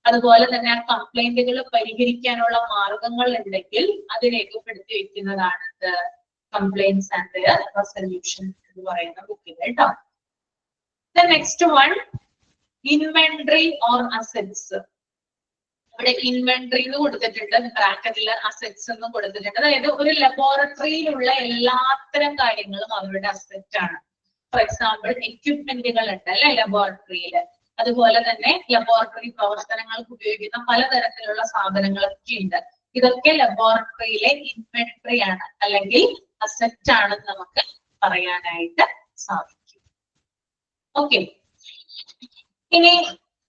അതുപോലെ തന്നെ ആ കംപ്ലൈന്റുകൾ പരിഹരിക്കാനുള്ള മാർഗങ്ങൾ ഉണ്ടെങ്കിൽ അത് രേഖപ്പെടുത്തി വെക്കുന്നതാണ് കംപ്ലൈന്റ്സ് ആൻഡ് ദെയർ റെസൊല്യൂഷൻ എന്ന് പറയുന്ന ബുക്കിൽ കേട്ടോ. Next one, inventory or assets. ഇവിടെ ഇൻവെന്ററി എന്ന് കൊടുത്തിട്ടുണ്ട്, ബ്രാക്കറ്റില് അസെറ്റ്സ് എന്ന് കൊടുത്തിട്ടുണ്ട്. അതായത് ഒരു ലബോറട്ടറിയിലുള്ള എല്ലാത്തരം കാര്യങ്ങളും അവരുടെ അസെറ്റ് ആണ്. ഫോർ എക്സാമ്പിൾ എക്യുപ്മെന്റുകൾ ഉണ്ട് അല്ലെ ലബോറട്ടറിയില്, അതുപോലെ തന്നെ ലബോറട്ടറി പ്രവർത്തനങ്ങൾക്ക് ഉപയോഗിക്കുന്ന പലതരത്തിലുള്ള സാധനങ്ങളൊക്കെ ഉണ്ട്. ഇതൊക്കെ ലബോറട്ടറിയിലെ ഇൻവെന്ററി ആണ് അല്ലെങ്കിൽ അസെറ്റ് ആണെന്ന് നമുക്ക് പറയാനായിട്ട് സാധിക്കും. ഓക്കെ, ഇനി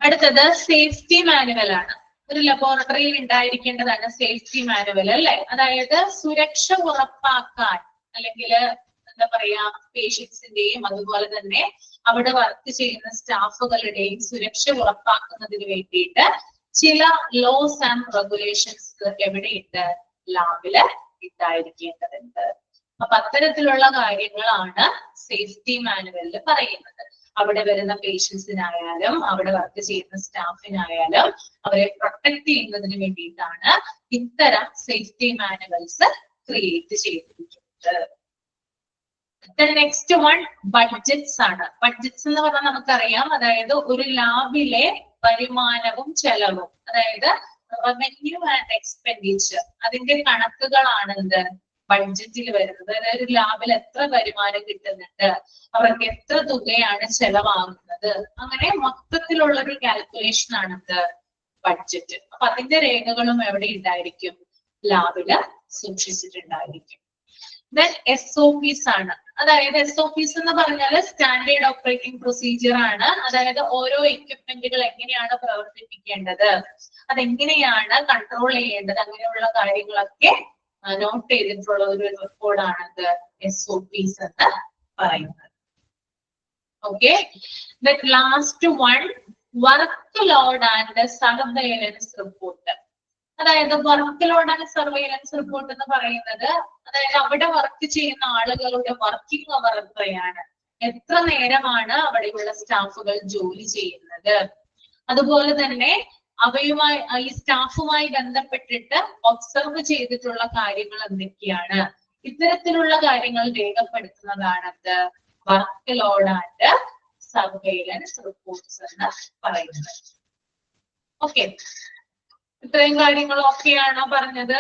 അടുത്തത് സേഫ്റ്റി മാനുവൽ ആണ്. ഒരു ലബോറട്ടറിയിൽ ഉണ്ടായിരിക്കേണ്ടതാണ് സേഫ്റ്റി മാനുവൽ അല്ലെ. അതായത് സുരക്ഷ ഉറപ്പാക്കാൻ അല്ലെങ്കിൽ എന്താ പറയാ പേഷ്യൻസിന്റെയും അതുപോലെ തന്നെ അവിടെ വർക്ക് ചെയ്യുന്ന സ്റ്റാഫുകളുടെയും സുരക്ഷ ഉറപ്പാക്കുന്നതിന് വേണ്ടിയിട്ട് ചില ലോസ് ആൻഡ് റെഗുലേഷൻസ് എവിടെയുണ്ട്, ലാബില് ഉണ്ടായിരിക്കേണ്ടതുണ്ട്. അപ്പൊ അത്തരത്തിലുള്ള കാര്യങ്ങളാണ് സേഫ്റ്റി മാനുവലിൽ പറയുന്നത്. അവിടെ വരുന്ന പേഷ്യൻസിനായാലും അവിടെ വർക്ക് ചെയ്യുന്ന സ്റ്റാഫിനായാലും അവരെ പ്രൊട്ടക്ട് ചെയ്യുന്നതിന് വേണ്ടിയിട്ടാണ് ഇത്തരം സേഫ്റ്റി മാനുവൽസ് ക്രിയേറ്റ് ചെയ്തിരിക്കുന്നത്. നെക്സ്റ്റ് വൺ, ബഡ്ജറ്റ്സ് ആണ്. ബഡ്ജറ്റ്സ് എന്ന് പറഞ്ഞാൽ നമുക്കറിയാം, അതായത് ഒരു ലാബിലെ വരുമാനവും ചെലവും, അതായത് റവന്യൂ ആൻഡ് എക്സ്പെൻഡിച്ചർ, അതിന്റെ കണക്കുകളാണ് എന്ത് ബഡ്ജറ്റിൽ വരുന്നത്. അതായത് ഒരു ലാബിൽ എത്ര വരുമാനം കിട്ടുന്നുണ്ട്, അവർക്ക് എത്ര തുകയാണ് ചെലവാകുന്നത്, അങ്ങനെ മൊത്തത്തിലുള്ള ഒരു കാൽക്കുലേഷൻ ആണ് ബഡ്ജറ്റ്. അപ്പൊ അതിന്റെ രേഖകളും എവിടെ ഉണ്ടായിരിക്കും, ലാബില് സൂക്ഷിച്ചിട്ടുണ്ടായിരിക്കും. ദെൻ SOPs ആണ്. അതായത് SOPs എന്ന് പറഞ്ഞാൽ സ്റ്റാൻഡേർഡ് ഓപ്പറേറ്റിംഗ് പ്രൊസീജിയർ ആണ്. അതായത് ഓരോ എക്യുപ്മെന്റുകൾ എങ്ങനെയാണ് പ്രവർത്തിപ്പിക്കേണ്ടത്, അതെങ്ങനെയാണ് കൺട്രോൾ ചെയ്യേണ്ടത്, അങ്ങനെയുള്ള കാര്യങ്ങളൊക്കെ നോട്ട് ചെയ്തിട്ടുള്ള ഒരു റെക്കോർഡാണ് SOPs എന്ന് പറയുന്നത്. Okay, last one, work load and surveillance report. അതായത് work load and surveillance report എന്ന് പറയുന്നത്, അതായത് അവിടെ വർക്ക് ചെയ്യുന്ന ആളുകളുടെ വർക്കിംഗ് അവർ എത്രയാണ്, എത്ര നേരമാണ് അവിടെയുള്ള സ്റ്റാഫുകൾ ജോലി ചെയ്യുന്നത്, അതുപോലെ തന്നെ അവയുമായി ഈ സ്റ്റാഫുമായി ബന്ധപ്പെട്ടിട്ട് ഒബ്സർവ് ചെയ്തിട്ടുള്ള കാര്യങ്ങൾ എന്തൊക്കെയാണ്, ഇത്തരത്തിലുള്ള കാര്യങ്ങൾ രേഖപ്പെടുത്തുന്നതാണ് work load and surveillance reports എന്ന് പറയുന്നത്. ഓക്കെ, ഇത്രയും കാര്യങ്ങൾ ഓക്കെയാണോ പറഞ്ഞത്?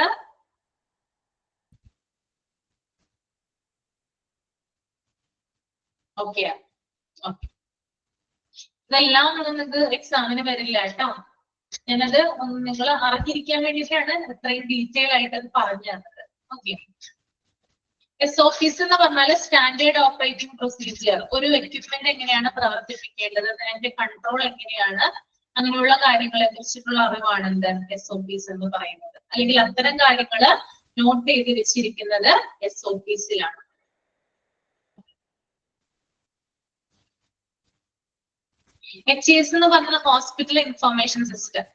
Okay, okay. ഇതെല്ലാം നിങ്ങൾക്ക് എക്സാമിന് വരില്ല കേട്ടോ. ഞാനത് നിങ്ങൾ അറിഞ്ഞിരിക്കാൻ വേണ്ടിയിട്ടാണ് ഇത്രയും ഡീറ്റെയിൽ ആയിട്ട് അത് പറഞ്ഞു തന്നത്. ഓക്കെ, SOPs എന്ന് പറഞ്ഞാൽ സ്റ്റാൻഡേർഡ് ഓപ്പറേറ്റിംഗ് പ്രൊസീജിയർ. ഒരു എക്യുപ്മെന്റ് എങ്ങനെയാണ് പ്രവർത്തിപ്പിക്കേണ്ടത്, അതിന്റെ കൺട്രോൾ എങ്ങനെയാണ്, അങ്ങനെയുള്ള കാര്യങ്ങളെ കുറിച്ചിട്ടുള്ള അറിവാണ് SOPs എന്ന് പറയുന്നത്. അല്ലെങ്കിൽ അത്തരം കാര്യങ്ങൾ നോട്ട് ചെയ്ത് വെച്ചിരിക്കുന്നത് SOPs-ലാണ്. HIS എന്ന് പറഞ്ഞ ഹോസ്പിറ്റൽ ഇൻഫർമേഷൻ സിസ്റ്റം.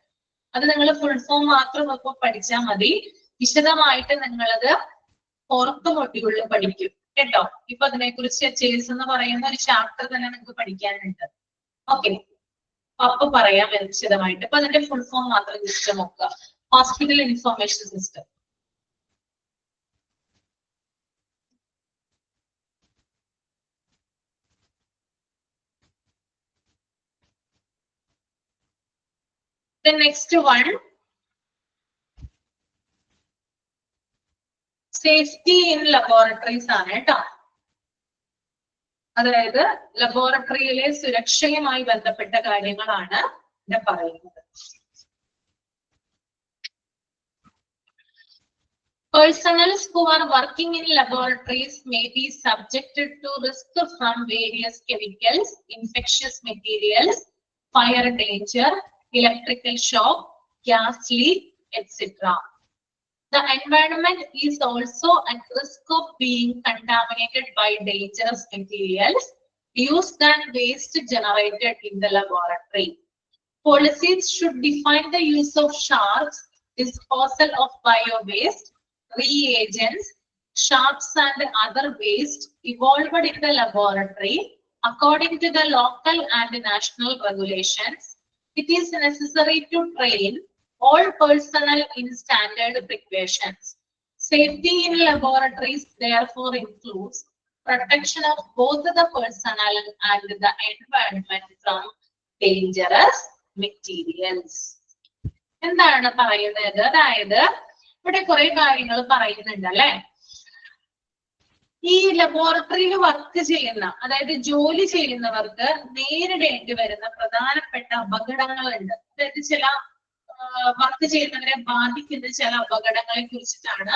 അത് നിങ്ങൾ ഫുൾ ഫോം മാത്രം ഇപ്പൊ പഠിച്ചാൽ മതി. വിശദമായിട്ട് നിങ്ങളത് പുറത്ത് മൊഡ്യൂളിൽ പഠിക്കും കേട്ടോ. ഇപ്പൊ അതിനെക്കുറിച്ച് HIS എന്ന് പറയുന്ന ഒരു ചാപ്റ്റർ തന്നെ നിങ്ങൾക്ക് പഠിക്കാനുണ്ട്. ഓക്കെ, അപ്പൊ പറയാം വിശദമായിട്ട്. ഇപ്പൊ അതിന്റെ ഫുൾ ഫോം മാത്രം ജസ്റ്റ് നോക്കുക, hospital information system. Next one, safety in laboratories ആണ് കേട്ടോ. അതായത് ലബോറട്ടറിയിലെ സുരക്ഷയുമായി ബന്ധപ്പെട്ട കാര്യങ്ങളാണ് ഇവിടെ പറയുന്നത്. Personnel who are working in laboratories may be subjected to risk from various chemicals, infectious materials, fire danger, electrical shock, gas leak, etc. The environment is also at risk of being contaminated by dangerous materials used and waste generated in the laboratory. Policies should define the use of sharps, disposal of bio-waste, reagents, sharps and other waste evolved in the laboratory according to the local and national regulations. It is necessary to train all personnel in standard precautions. Safety in laboratories therefore includes protection of both the personnel and the environment from dangerous materials. എന്താണ് പറയുന്നത്? അതായത് ഇവിടെ കുറെ കാര്യങ്ങൾ പറയുന്നുണ്ട് അല്ലെ. ഈ ലബോറട്ടറിയിൽ വർക്ക് ചെയ്യുന്ന, അതായത് ജോലി ചെയ്യുന്നവർക്ക് നേരിടേണ്ടി വരുന്ന പ്രധാനപ്പെട്ട അപകടങ്ങളുണ്ട്. അതായത് ചില വർക്ക് ചെയ്യുന്നവരെ ബാധിക്കുന്ന ചില അപകടങ്ങളെ കുറിച്ചിട്ടാണ്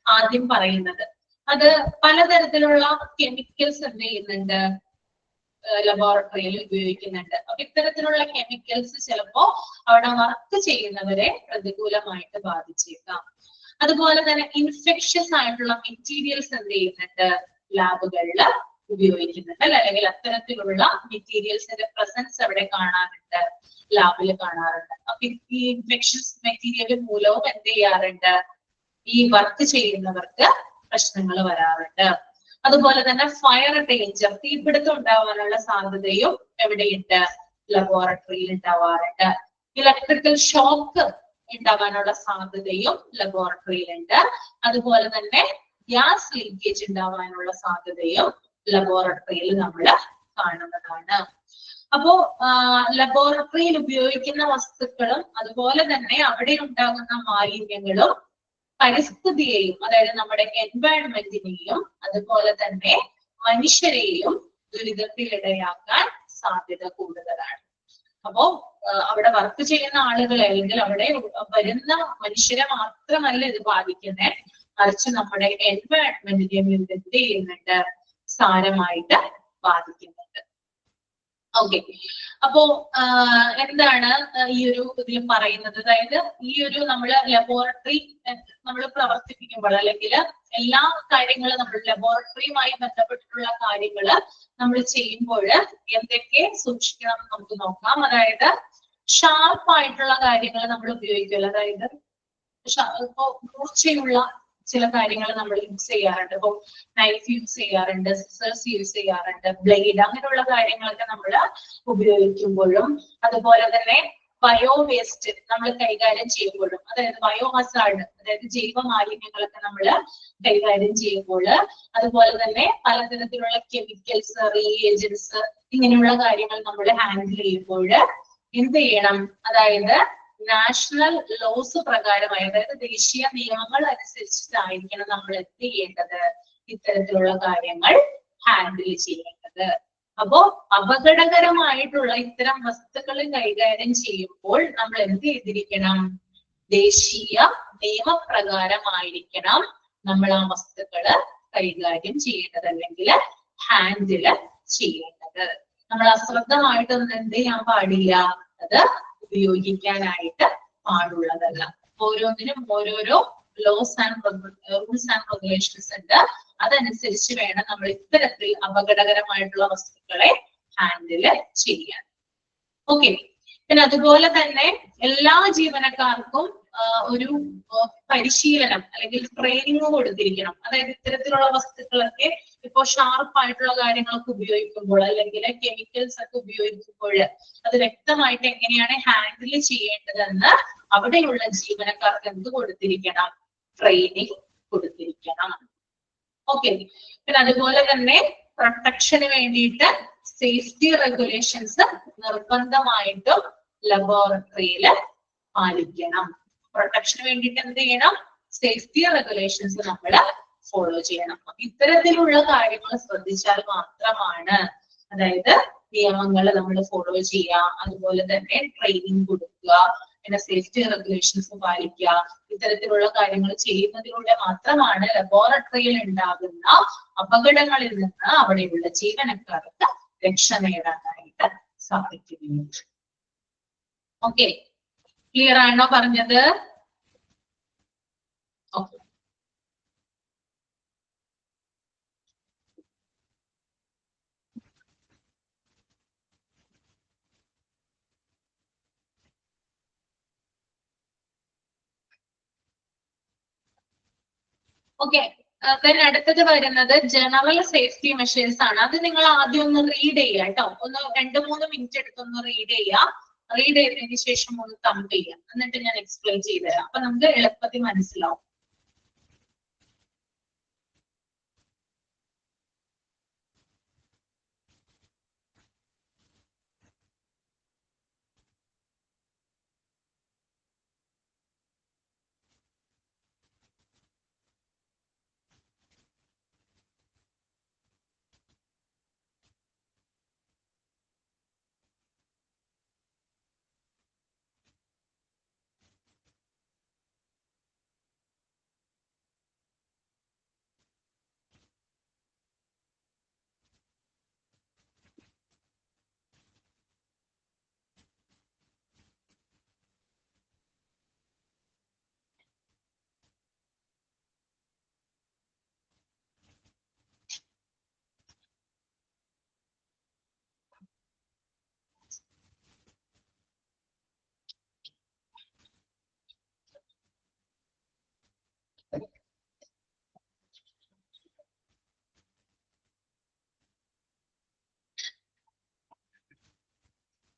ആദ്യം പറയുന്നത്. അത് പലതരത്തിലുള്ള കെമിക്കൽസ് എന്ത് ചെയ്യുന്നുണ്ട്, ലബോറട്ടറിയിൽ ഉപയോഗിക്കുന്നുണ്ട്. അപ്പൊ ഇത്തരത്തിലുള്ള കെമിക്കൽസ് ചിലപ്പോ അവിടെ വർക്ക് ചെയ്യുന്നവരെ പ്രതികൂലമായിട്ട് ബാധിച്ചേക്കാം. അതുപോലെ തന്നെ ഇൻഫെക്ഷ്യസ് ആയിട്ടുള്ള മെറ്റീരിയൽസ് എന്ത് ചെയ്യുന്നുണ്ട്, ലാബുകളിൽ ഉപയോഗിക്കുന്നുണ്ട് അല്ലെ, അല്ലെങ്കിൽ അത്തരത്തിലുള്ള മെറ്റീരിയൽസിന്റെ പ്രസൻസ് അവിടെ കാണാറുണ്ട്, ലാബിൽ കാണാറുണ്ട്. അപ്പൊ ഈ ഇൻഫെക്ഷൻസ് മെറ്റീരിയൽ മൂലവും എന്ത് ചെയ്യാറുണ്ട്, ഈ വർക്ക് ചെയ്യുന്നവർക്ക് പ്രശ്നങ്ങൾ വരാറുണ്ട്. അതുപോലെ തന്നെ ഫയർ ഡേഞ്ചർ, തീപിടുത്തം ഉണ്ടാവാനുള്ള സാധ്യതയും എവിടെയുണ്ട്, ലബോറട്ടറിയിൽ ഉണ്ടാവാറുണ്ട്. ഇലക്ട്രിക്കൽ ഷോക്ക് ഉണ്ടാവാനുള്ള സാധ്യതയും ലബോറട്ടറിയിലുണ്ട്. അതുപോലെ തന്നെ ഗ്യാസ് ലീക്കേജ് ഉണ്ടാവാനുള്ള സാധ്യതയും ലബോറട്ടറിയിൽ നമ്മൾ കാണുന്നതാണ്. അപ്പോ ലബോറട്ടറിയിൽ ഉപയോഗിക്കുന്ന വസ്തുക്കളും അതുപോലെ തന്നെ അവിടെ ഉണ്ടാകുന്ന മാലിന്യങ്ങളും പരിസ്ഥിതിയെയും, അതായത് നമ്മുടെ എൻവയൺമെന്റിനെയും അതുപോലെ തന്നെ മനുഷ്യരെയും ദുരിതത്തിലിടയാക്കാൻ സാധ്യത കൂടുതലാണ്. അപ്പോ അവിടെ വർക്ക് ചെയ്യുന്ന ആളുകളെ അല്ലെങ്കിൽ അവിടെ വരുന്ന മനുഷ്യരെ മാത്രമല്ല ഇത് ബാധിക്കുന്നത്, മറിച്ച് നമ്മുടെ എൻവയൺമെന്റിനെയും ഇത് എന്ത് ചെയ്യുന്നുണ്ട്, സാരമായിട്ട് ബാധിക്കുന്നുണ്ട്. ഓക്കെ, അപ്പോ എന്താണ് ഈ ഒരു ഇതിൽ പറയുന്നത്, അതായത് ഈ ഒരു നമ്മള് ലബോറട്ടറി നമ്മൾ പ്രവർത്തിപ്പിക്കുമ്പോൾ അല്ലെങ്കിൽ എല്ലാ കാര്യങ്ങളും നമ്മൾ ലബോറട്ടറിയുമായി ബന്ധപ്പെട്ടിട്ടുള്ള കാര്യങ്ങൾ നമ്മൾ ചെയ്യുമ്പോൾ എന്തൊക്കെ സൂക്ഷിക്കണം നമുക്ക് നോക്കാം. അതായത് ഷാർപ്പായിട്ടുള്ള കാര്യങ്ങൾ നമ്മൾ ഉപയോഗിക്കുമല്ലോ, അതായത് ഇപ്പോ മൂർച്ചയുള്ള ചില കാര്യങ്ങൾ നമ്മൾ യൂസ് ചെയ്യാറുണ്ട്. ഇപ്പൊ നൈഫ് യൂസ് ചെയ്യാറുണ്ട്, സിസേഴ്സ് യൂസ് ചെയ്യാറുണ്ട്, ബ്ലേഡ്, അങ്ങനെയുള്ള കാര്യങ്ങളൊക്കെ നമ്മൾ ഉപയോഗിക്കുമ്പോഴും അതുപോലെ തന്നെ ബയോ വേസ്റ്റ് നമ്മൾ കൈകാര്യം ചെയ്യുമ്പോഴും, അതായത് ബയോ ഹസാർഡ്, അതായത് ജൈവ മാലിന്യങ്ങളൊക്കെ നമ്മൾ കൈകാര്യം ചെയ്യുമ്പോൾ, അതുപോലെ തന്നെ പലതരത്തിലുള്ള കെമിക്കൽസ്, റിയേജൻസ്, ഇങ്ങനെയുള്ള കാര്യങ്ങൾ നമ്മൾ ഹാൻഡിൽ ചെയ്യുമ്പോൾ എന്ത് ചെയ്യണം, അതായത് നാഷണൽ ലോസ് പ്രകാരമായി, അതായത് ദേശീയ നിയമങ്ങൾ അനുസരിച്ചിട്ടായിരിക്കണം നമ്മൾ എന്ത് ചെയ്യേണ്ടത്, ഇത്തരത്തിലുള്ള കാര്യങ്ങൾ ഹാൻഡിൽ ചെയ്യേണ്ടത്. അപ്പോ അപകടകരമായിട്ടുള്ള ഇത്തരം വസ്തുക്കൾ കൈകാര്യം ചെയ്യുമ്പോൾ നമ്മൾ എന്ത് ചെയ്തിരിക്കണം, ദേശീയ നിയമപ്രകാരമായിരിക്കണം നമ്മൾ ആ വസ്തുക്കള് കൈകാര്യം ചെയ്യേണ്ടത് അല്ലെങ്കിൽ ഹാൻഡിൽ ചെയ്യേണ്ടത്. നമ്മൾ അശ്രദ്ധമായിട്ടൊന്നും എന്ത് ചെയ്യാൻ പാടില്ല, അത് ഉപയോഗിക്കാനായിട്ട് പാടുള്ളതല്ല. ഓരോന്നിനും ഓരോരോ laws and rules and regulations ഉണ്ട്. അതനുസരിച്ച് വേണം നമ്മൾ ഇത്തരത്തിൽ അപകടകരമായിട്ടുള്ള വസ്തുക്കളെ ഹാൻഡിൽ ചെയ്യാൻ. ഓക്കെ, പിന്നെ അതുപോലെ തന്നെ എല്ലാ ജീവനക്കാർക്കും ഒരു പരിശീലനം അല്ലെങ്കിൽ ട്രെയിനിങ് കൊടുത്തിരിക്കണം. അതായത് ഇത്തരത്തിലുള്ള വസ്തുക്കളൊക്കെ ഇപ്പോ ഷാർപ്പായിട്ടുള്ള കാര്യങ്ങളൊക്കെ ഉപയോഗിക്കുമ്പോൾ അല്ലെങ്കിൽ കെമിക്കൽസ് ഒക്കെ ഉപയോഗിക്കുമ്പോൾ അത് വ്യക്തമായിട്ട് എങ്ങനെയാണ് ഹാൻഡിൽ ചെയ്യേണ്ടതെന്ന് അവിടെയുള്ള ജീവനക്കാർക്ക് എന്ത് കൊടുത്തിരിക്കണം, ട്രെയിനിങ് കൊടുത്തിരിക്കണം. ഓക്കെ, പിന്നെ അതുപോലെ തന്നെ പ്രൊട്ടക്ഷന് വേണ്ടിയിട്ട് സേഫ്റ്റി റെഗുലേഷൻസ് നിർബന്ധമായിട്ടും ലബോറട്ടറിയിൽ പാലിക്കണം. പ്രൊട്ടക്ഷന് വേണ്ടിയിട്ട് എന്ത് ചെയ്യണം, സേഫ്റ്റി റെഗുലേഷൻസ് നമ്മൾ ഫോളോ ചെയ്യണം. ഇത്തരത്തിലുള്ള കാര്യങ്ങൾ ശ്രദ്ധിച്ചാൽ മാത്രമാണ്, അതായത് നിയമങ്ങൾ നമ്മൾ ഫോളോ ചെയ്യുക, അതുപോലെ തന്നെ ട്രെയിനിങ് കൊടുക്കുക, പിന്നെ സേഫ്റ്റി റെഗുലേഷൻസ് പാലിക്കുക, ഇത്തരത്തിലുള്ള കാര്യങ്ങൾ ചെയ്യുന്നതിലൂടെ മാത്രമാണ് ലബോറട്ടറിയിൽ ഉണ്ടാകുന്ന അപകടങ്ങളിൽ നിന്ന് അവിടെയുള്ള ജീവനക്കാർക്ക് രക്ഷ നേടാനായിട്ട് സാധിക്കുകയുള്ളൂ. ഓക്കെ, ക്ലിയർ ആണോ പറഞ്ഞത്? ഓക്കെ. ഓക്കെ, then അടുത്തത് വരുന്നത് ജനറൽ സേഫ്റ്റി മെഷേഴ്സ് ആണ്. അത് നിങ്ങൾ ആദ്യം ഒന്ന് റീഡ് ചെയ്യുക കേട്ടോ. ഒന്ന് 2-3 മിനിറ്റ് എടുത്തൊന്ന് റീഡ് ചെയ്യുക. റീഡ് ചെയ്തതിന് ശേഷം ഒന്ന് തമ്പ് ചെയ്യുക. എന്നിട്ട് ഞാൻ എക്സ്പ്ലെയിൻ ചെയ്ത് തരാം. അപ്പൊ നമുക്ക് എളുപ്പത്തിൽ മനസ്സിലാവും.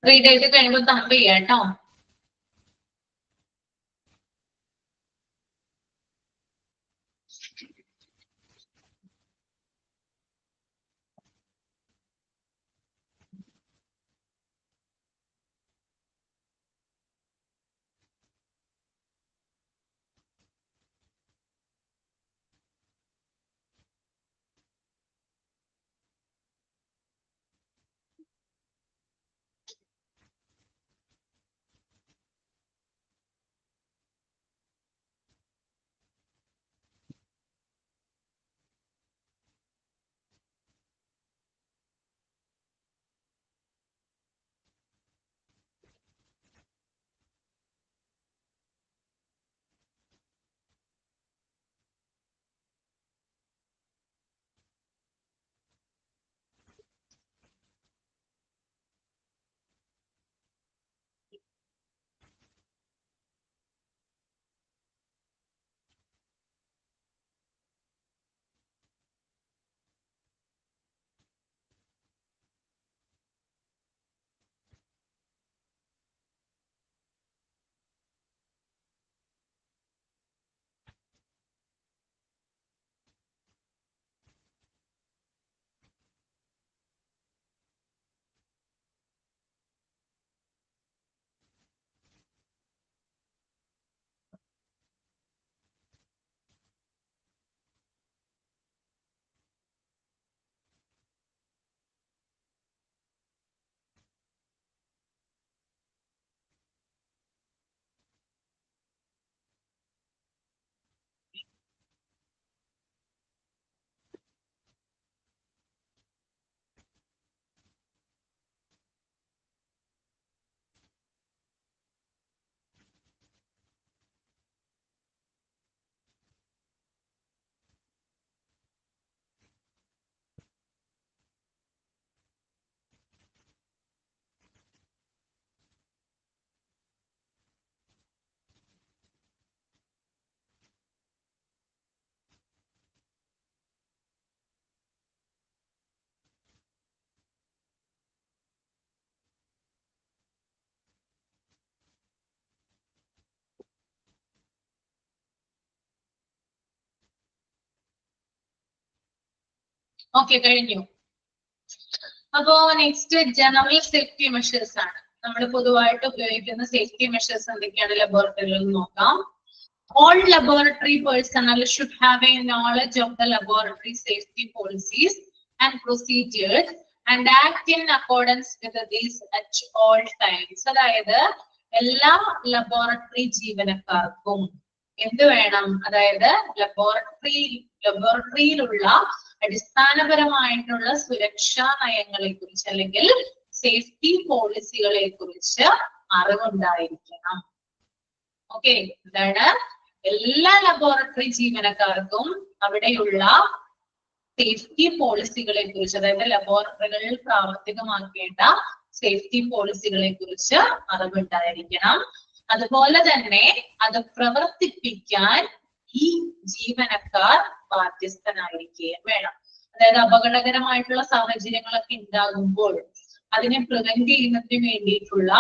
റീഡ് ചെയ്ത് കഴിയുമ്പോൾ തമ്പ് ചെയ്യാം കേട്ടോ. ഓക്കെ, കഴിഞ്ഞു. അപ്പോ നെക്സ്റ്റ് ജനറൽ സേഫ്റ്റി മെഷേഴ്സ് ആണ്. നമ്മൾ പൊതുവായിട്ട് ഉപയോഗിക്കുന്ന സേഫ്റ്റി മെഷേഴ്സ് എന്തൊക്കെയാണ് ലബോറട്ടറികളിൽ നോക്കാം. All laboratory personnel should have a knowledge of the laboratory safety policies and procedures and act in accordance with these at all times. അതായത് എല്ലാ ലബോറട്ടറി ജീവനക്കാർക്കും എന്ത് വേണം? അതായത് ലബോറട്ടറിയിലുള്ള അടിസ്ഥാനപരമായിട്ടുള്ള സുരക്ഷാ നയങ്ങളെ കുറിച്ച് അല്ലെങ്കിൽ സേഫ്റ്റി പോളിസികളെ കുറിച്ച് അറിവുണ്ടായിരിക്കണം. ഓക്കെ, എന്താണ്? എല്ലാ ലബോറട്ടറി ജീവനക്കാർക്കും അവിടെയുള്ള സേഫ്റ്റി പോളിസികളെ കുറിച്ച്, അതായത് ലബോറട്ടറികളിൽ പ്രാവർത്തികമാക്കേണ്ട സേഫ്റ്റി പോളിസികളെ കുറിച്ച് അറിവുണ്ടായിരിക്കണം. അതുപോലെ തന്നെ അത് പ്രവർത്തിപ്പിക്കാൻ ഈ ജീവനക്കാർ ബാധ്യസ്ഥനായിരിക്കുകയും വേണം. അതായത് അപകടകരമായിട്ടുള്ള സാഹചര്യങ്ങളൊക്കെ ഉണ്ടാകുമ്പോൾ അതിനെ പ്രിവെന്റ് ചെയ്യുന്നതിന് വേണ്ടിയിട്ടുള്ള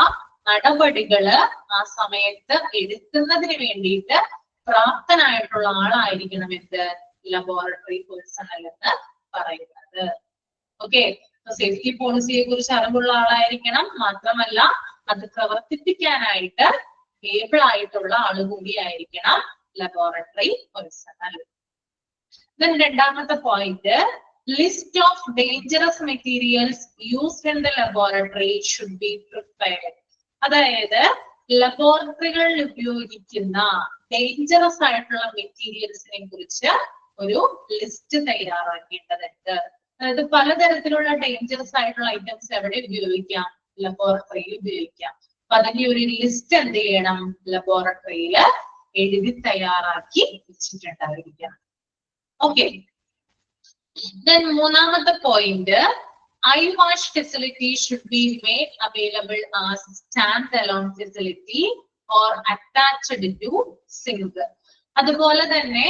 നടപടികള് ആ സമയത്ത് എടുക്കുന്നതിന് വേണ്ടിയിട്ട് പ്രാപ്തനായിട്ടുള്ള ആളായിരിക്കണം എന്ത് ലബോറട്ടറി പേഴ്സണൽ എന്ന് പറയുന്നത്. ഓക്കെ, സേഫ്റ്റി പോളിസിയെ കുറിച്ച് അറിവുള്ള ആളായിരിക്കണം. മാത്രമല്ല അത് പ്രവർത്തിപ്പിക്കാനായിട്ട് ഏബിൾ ആയിട്ടുള്ള ആള് കൂടിയായിരിക്കണം ലബോറട്ടറി പേഴ്സണൽ. രണ്ടാമത്തെ point, list of dangerous materials used in the laboratory should be prepared. അതായത് ലബോറട്ടറികളിൽ ഉപയോഗിക്കുന്ന ഡേഞ്ചറസ് ആയിട്ടുള്ള മെറ്റീരിയൽസിനെ കുറിച്ച് ഒരു ലിസ്റ്റ് തയ്യാറാക്കേണ്ടതുണ്ട്. അതായത് പലതരത്തിലുള്ള ഡേഞ്ചറസ് ആയിട്ടുള്ള ഐറ്റംസ് എവിടെ ഉപയോഗിക്കാം? ലബോറട്ടറിയിൽ ഉപയോഗിക്കാം. അപ്പൊ അതിന്റെ ഒരു ലിസ്റ്റ് എന്ത് ചെയ്യണം? ലബോറട്ടറിയിൽ എഴുതി തയ്യാറാക്കി വെച്ചിട്ടുണ്ടായിരിക്കണം. ഓക്കെ, മൂന്നാമത്തെ point, eye wash facility should be made available as stand-alone facility or attached to sink. അതുപോലെ തന്നെ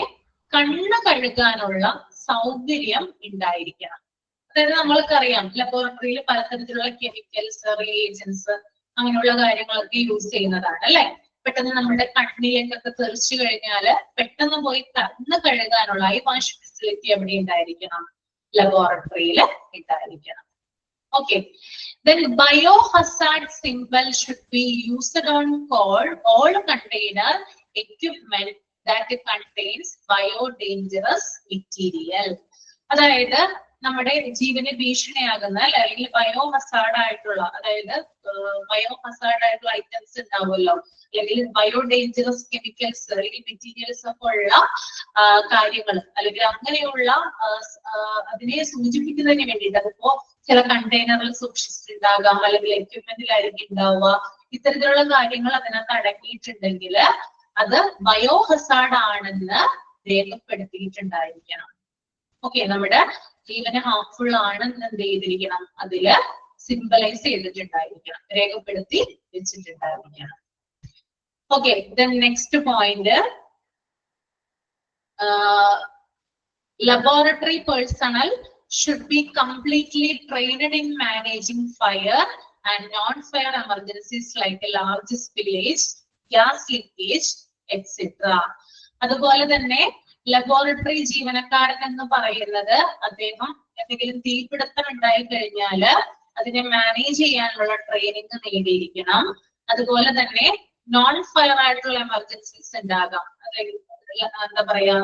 കണ്ണ് കഴുകാനുള്ള സൗകര്യം ഉണ്ടായിരിക്കണം. അതായത് നമ്മൾക്കറിയാം ലബോറട്ടറിയിൽ പലതരത്തിലുള്ള കെമിക്കൽസ്, റിയേജൻസ് അങ്ങനെയുള്ള കാര്യങ്ങളൊക്കെ യൂസ് ചെയ്യുന്നതാണ് അല്ലെ. പെട്ടെന്ന് നമ്മുടെ കണ്ണിലേക്കൊക്കെ തെറിച്ചു കഴിഞ്ഞാല് പെട്ടെന്ന് പോയി കണ്ണ് കഴുകാനുള്ള eye wash ഫെസിലിറ്റി എവിടെ ഉണ്ടായിരിക്കണം? ലബോറട്ടറിയിൽ ഉണ്ടായിരിക്കണം. Okay, then biohazard symbol should be used on all container equipment that contains biodangerous material. അതായത് നമ്മുടെ ജീവന് ഭീഷണിയാകുന്ന അല്ലെങ്കിൽ ബയോ ഹസാർഡ് ആയിട്ടുള്ള, അതായത് ബയോ ഹസാർഡ് ആയിട്ടുള്ള ഐറ്റംസ് ഉണ്ടാവുമല്ലോ, അല്ലെങ്കിൽ ബയോ ഡേഞ്ചറസ് കെമിക്കൽസ് അല്ലെങ്കിൽ മെറ്റീരിയൽസ് ഒക്കെ ഉള്ള കാര്യങ്ങൾ, അല്ലെങ്കിൽ അങ്ങനെയുള്ള അതിനെ സൂചിപ്പിക്കുന്നതിന് വേണ്ടിയിട്ട്, അതിപ്പോ ചില കണ്ടെയ്നറിൽ സൂക്ഷിച്ചിട്ടുണ്ടാകാം, അല്ലെങ്കിൽ എക്യുപ്മെന്റിലായിരിക്കും ഉണ്ടാവുക. ഇത്തരത്തിലുള്ള കാര്യങ്ങൾ അതിനകത്ത് അടങ്ങിയിട്ടുണ്ടെങ്കിൽ അത് ബയോ ഹസാർഡ് ആണെന്ന് രേഖപ്പെടുത്തിയിട്ടുണ്ടായിരിക്കണം. ഓക്കെ, നമ്മുടെ ജീവന് ഹാർംഫുൾ ആണെന്ന് എന്ത് ചെയ്തിരിക്കണം? അതില് സിംബലൈസ് ചെയ്തിട്ടുണ്ടായിരിക്കണം, രേഖപ്പെടുത്തി വെച്ചിട്ടുണ്ടായിരിക്കണം. Okay, next point, laboratory personnel should be completely trained in managing fire and non-fire emergencies like a large spillage, gas leakage, etc. അതുപോലെ തന്നെ ലബോറട്ടറി ജീവനക്കാരൻ എന്ന് പറയുന്നത് അദ്ദേഹം എന്തെങ്കിലും തീപിടുത്തം ഉണ്ടായി കഴിഞ്ഞാല് അതിനെ മാനേജ് ചെയ്യാനുള്ള ട്രെയിനിങ് നേടിയിരിക്കണം. അതുപോലെ തന്നെ നോൺ ഫയർ ആയിട്ടുള്ള എമർജൻസീസ് ഉണ്ടാകാം, അതായത് എന്താ പറയാ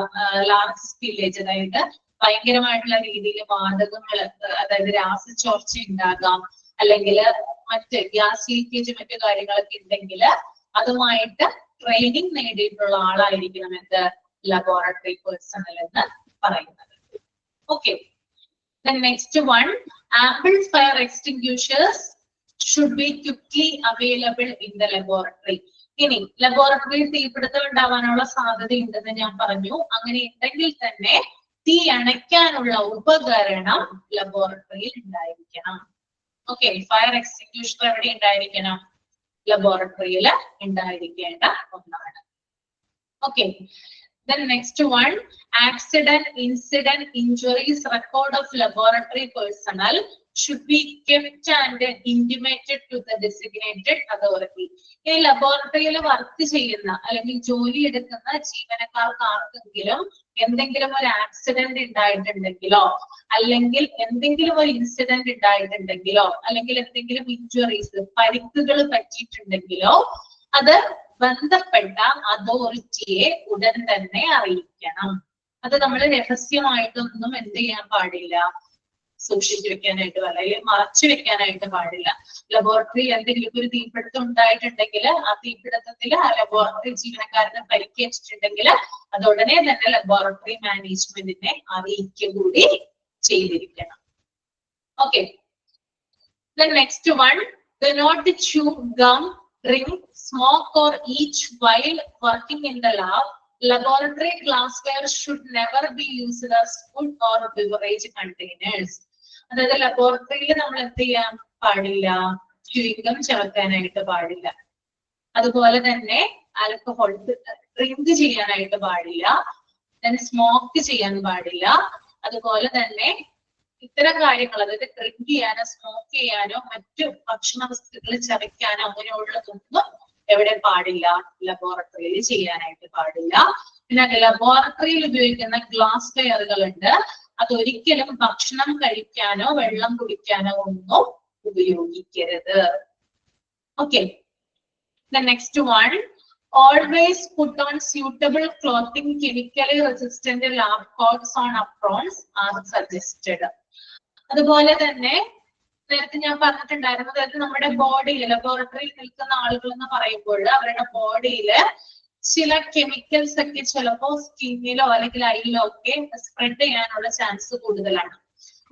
ലാർജ് സ്പില്ലേജ്, അതായത് ഭയങ്കരമായിട്ടുള്ള രീതിയിൽ വാതകങ്ങൾ, അതായത് രാസചോർച്ച ഉണ്ടാകാം, അല്ലെങ്കിൽ മറ്റ് ഗ്യാസ് ലീക്കേജ് മറ്റു കാര്യങ്ങളൊക്കെ ഉണ്ടെങ്കിൽ അതുമായിട്ട് ട്രെയിനിങ് നേടിയിട്ടുള്ള ആളായിരിക്കണം എന്ത് ലബോറട്ടറി പേഴ്സണൽ എന്ന് പറയുന്നത്. Okay, next one, ample fire extinguishers should be quickly available in the laboratory. ഇനി ലബോറട്ടറിയിൽ തീപിടുത്തം ഉണ്ടാവാനുള്ള സാധ്യത ഉണ്ടെന്ന് ഞാൻ പറഞ്ഞു. അങ്ങനെ ഉണ്ടെങ്കിൽ തന്നെ തീ അണയ്ക്കാനുള്ള ഉപകരണം ലബോറട്ടറിയിൽ ഉണ്ടായിരിക്കണം. ഓക്കെ, ഫയർ എക്സ്റ്റിങ്ക്വിഷർ എവിടെ ഉണ്ടായിരിക്കണം? ലബോറട്ടറിയിൽ ഉണ്ടായിരിക്കേണ്ട ഒന്നാണ്. Okay, then next one, accident, incident, injuries record of laboratory personnel should be kept and intimated to the designated authority. ഈ ലബോറട്ടറിയിൽ വർക്ക് ചെയ്യുന്ന അല്ലെങ്കിൽ ജോലി എടുക്കുന്ന ജീവനക്കാർക്ക് ആർക്കെങ്കിലും എന്തെങ്കിലും ഒരു ആക്സിഡന്റ് ഉണ്ടായിട്ടുണ്ടെങ്കിലോ, അല്ലെങ്കിൽ എന്തെങ്കിലും ഒരു ഇൻസിഡന്റ് ഉണ്ടായിട്ടുണ്ടെങ്കിലോ, അല്ലെങ്കിൽ എന്തെങ്കിലും ഇഞ്ചുറീസ്, പരിക്കുകൾ പറ്റിയിട്ടുണ്ടെങ്കിലോ അത് ബന്ധപ്പെട്ട അതോറിറ്റിയെ ഉടൻ തന്നെ അറിയിക്കണം. അത് നമ്മൾ രഹസ്യമായിട്ടൊന്നും എന്ത് ചെയ്യാൻ പാടില്ല, സൂക്ഷിച്ചു വെക്കാനായിട്ട് പാടില്ല, അല്ലെങ്കിൽ മറച്ചു വെക്കാനായിട്ട് പാടില്ല. ലബോറട്ടറിയിൽ എന്തെങ്കിലും ഒരു തീപിടുത്തം ഉണ്ടായിട്ടുണ്ടെങ്കിൽ ആ തീപിടുത്തത്തിൽ ആ ലബോറട്ടറി ജീവനക്കാരനെ പരിക്കേറ്റിട്ടുണ്ടെങ്കിൽ അത് ഉടനെ തന്നെ ലബോറട്ടറി മാനേജ്മെന്റിനെ അറിയിക്കുക കൂടി ചെയ്തിരിക്കണം. Okay, next one, do not chew gum, drink, smoke or eat while working in the lab. Laboratory glassware should never be used as food or beverage containers. അതായത് ലബോറട്ടറിയിൽ നമ്മൾ എന്ത് ചെയ്യാൻ പാടില്ല? ച്യൂയിങ് ഗം ചവയ്ക്കാനായിട്ട് പാടില്ല. അതുപോലെ തന്നെ ആൽക്കഹോൾ, ഡ്രിങ്ക് ചെയ്യാനായിട്ട് പാടില്ല, സ്മോക്ക് ചെയ്യാൻ പാടില്ല. അതുപോലെ തന്നെ ഇത്തരം കാര്യങ്ങൾ, അതായത് ഡ്രിങ്ക് ചെയ്യാനോ സ്മോക്ക് ചെയ്യാനോ മറ്റു ഭക്ഷണ വസ്തുക്കൾ ചവയ്ക്കാനോ അങ്ങനെയുള്ളതൊന്നും എവിടെ പാടില്ല, ലബോറട്ടറിയിൽ ചെയ്യാനായിട്ട് പാടില്ല. പിന്നെ ലബോറട്ടറിയിൽ ഉപയോഗിക്കുന്ന ഗ്ലാസ് വെയറുകളുണ്ട്, അതൊരിക്കലും ഭക്ഷണം കഴിക്കാനോ വെള്ളം കുടിക്കാനോ ഒന്നും ഉപയോഗിക്കരുത്. Okay, the next one, always put on suitable clothing. Chemically resistant lab coats on aprons are suggested. അതുപോലെ തന്നെ നേരത്തെ ഞാൻ പറഞ്ഞിട്ടുണ്ടായിരുന്നു, അതായത് നമ്മുടെ ബോഡിയിൽ ലബോറട്ടറിയിൽ നിൽക്കുന്ന ആളുകൾ എന്ന് പറയുമ്പോൾ അവരുടെ ബോഡിയിൽ ചില കെമിക്കൽസ് ഒക്കെ ചിലപ്പോ സ്കിന്നിലോ അല്ലെങ്കിൽ ഐയിലോ ഒക്കെ സ്പ്രെഡ് ചെയ്യാനുള്ള ചാൻസ് കൂടുതലാണ്.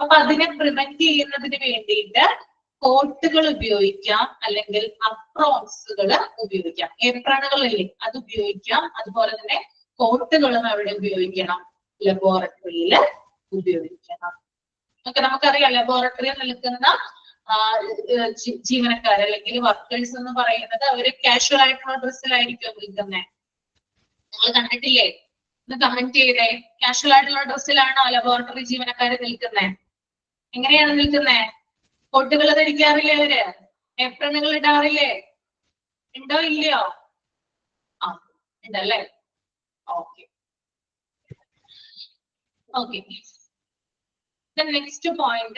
അപ്പൊ അതിനെ പ്രിവെന്റ് ചെയ്യുന്നതിന് വേണ്ടിയിട്ട് കോട്ടുകൾ ഉപയോഗിക്കാം, അല്ലെങ്കിൽ അപ്രോൺസുകൾ ഉപയോഗിക്കാം. ഏപ്രണകളില്ലേ, അത് ഉപയോഗിക്കാം. അതുപോലെ തന്നെ കോട്ടുകളും അവിടെ ഉപയോഗിക്കണം, ലബോറട്ടറിയിൽ ഉപയോഗിക്കണം. ഒക്കെ നമുക്കറിയാം, ലബോറട്ടറിയിൽ നിൽക്കുന്ന ജീവനക്കാർ അല്ലെങ്കിൽ വർക്കേഴ്സ് എന്ന് പറയുന്നത് അവര് കാഷ്വൽ ആയിട്ടുള്ള ഡ്രസ്സിലായിരിക്കും നിൽക്കുന്നത്. നിങ്ങൾ കണ്ടിട്ടില്ലേ? ഒന്ന് കമന്റ് ചെയ്തേ, കാഷ്വൽ ആയിട്ടുള്ള ഡ്രസ്സിലാണോ ലബോറട്ടറി ജീവനക്കാര് നിൽക്കുന്നത്? എങ്ങനെയാണ് നിൽക്കുന്നത്? കോട്ടുകൾ ധരിക്കാറില്ലേ അവര്? ഏപ്രണങ്ങൾ ഇടാറില്ലേ? ഉണ്ടോ ഇല്ലയോ? ആ ഉണ്ടല്ലേ. Okay okay. The next point,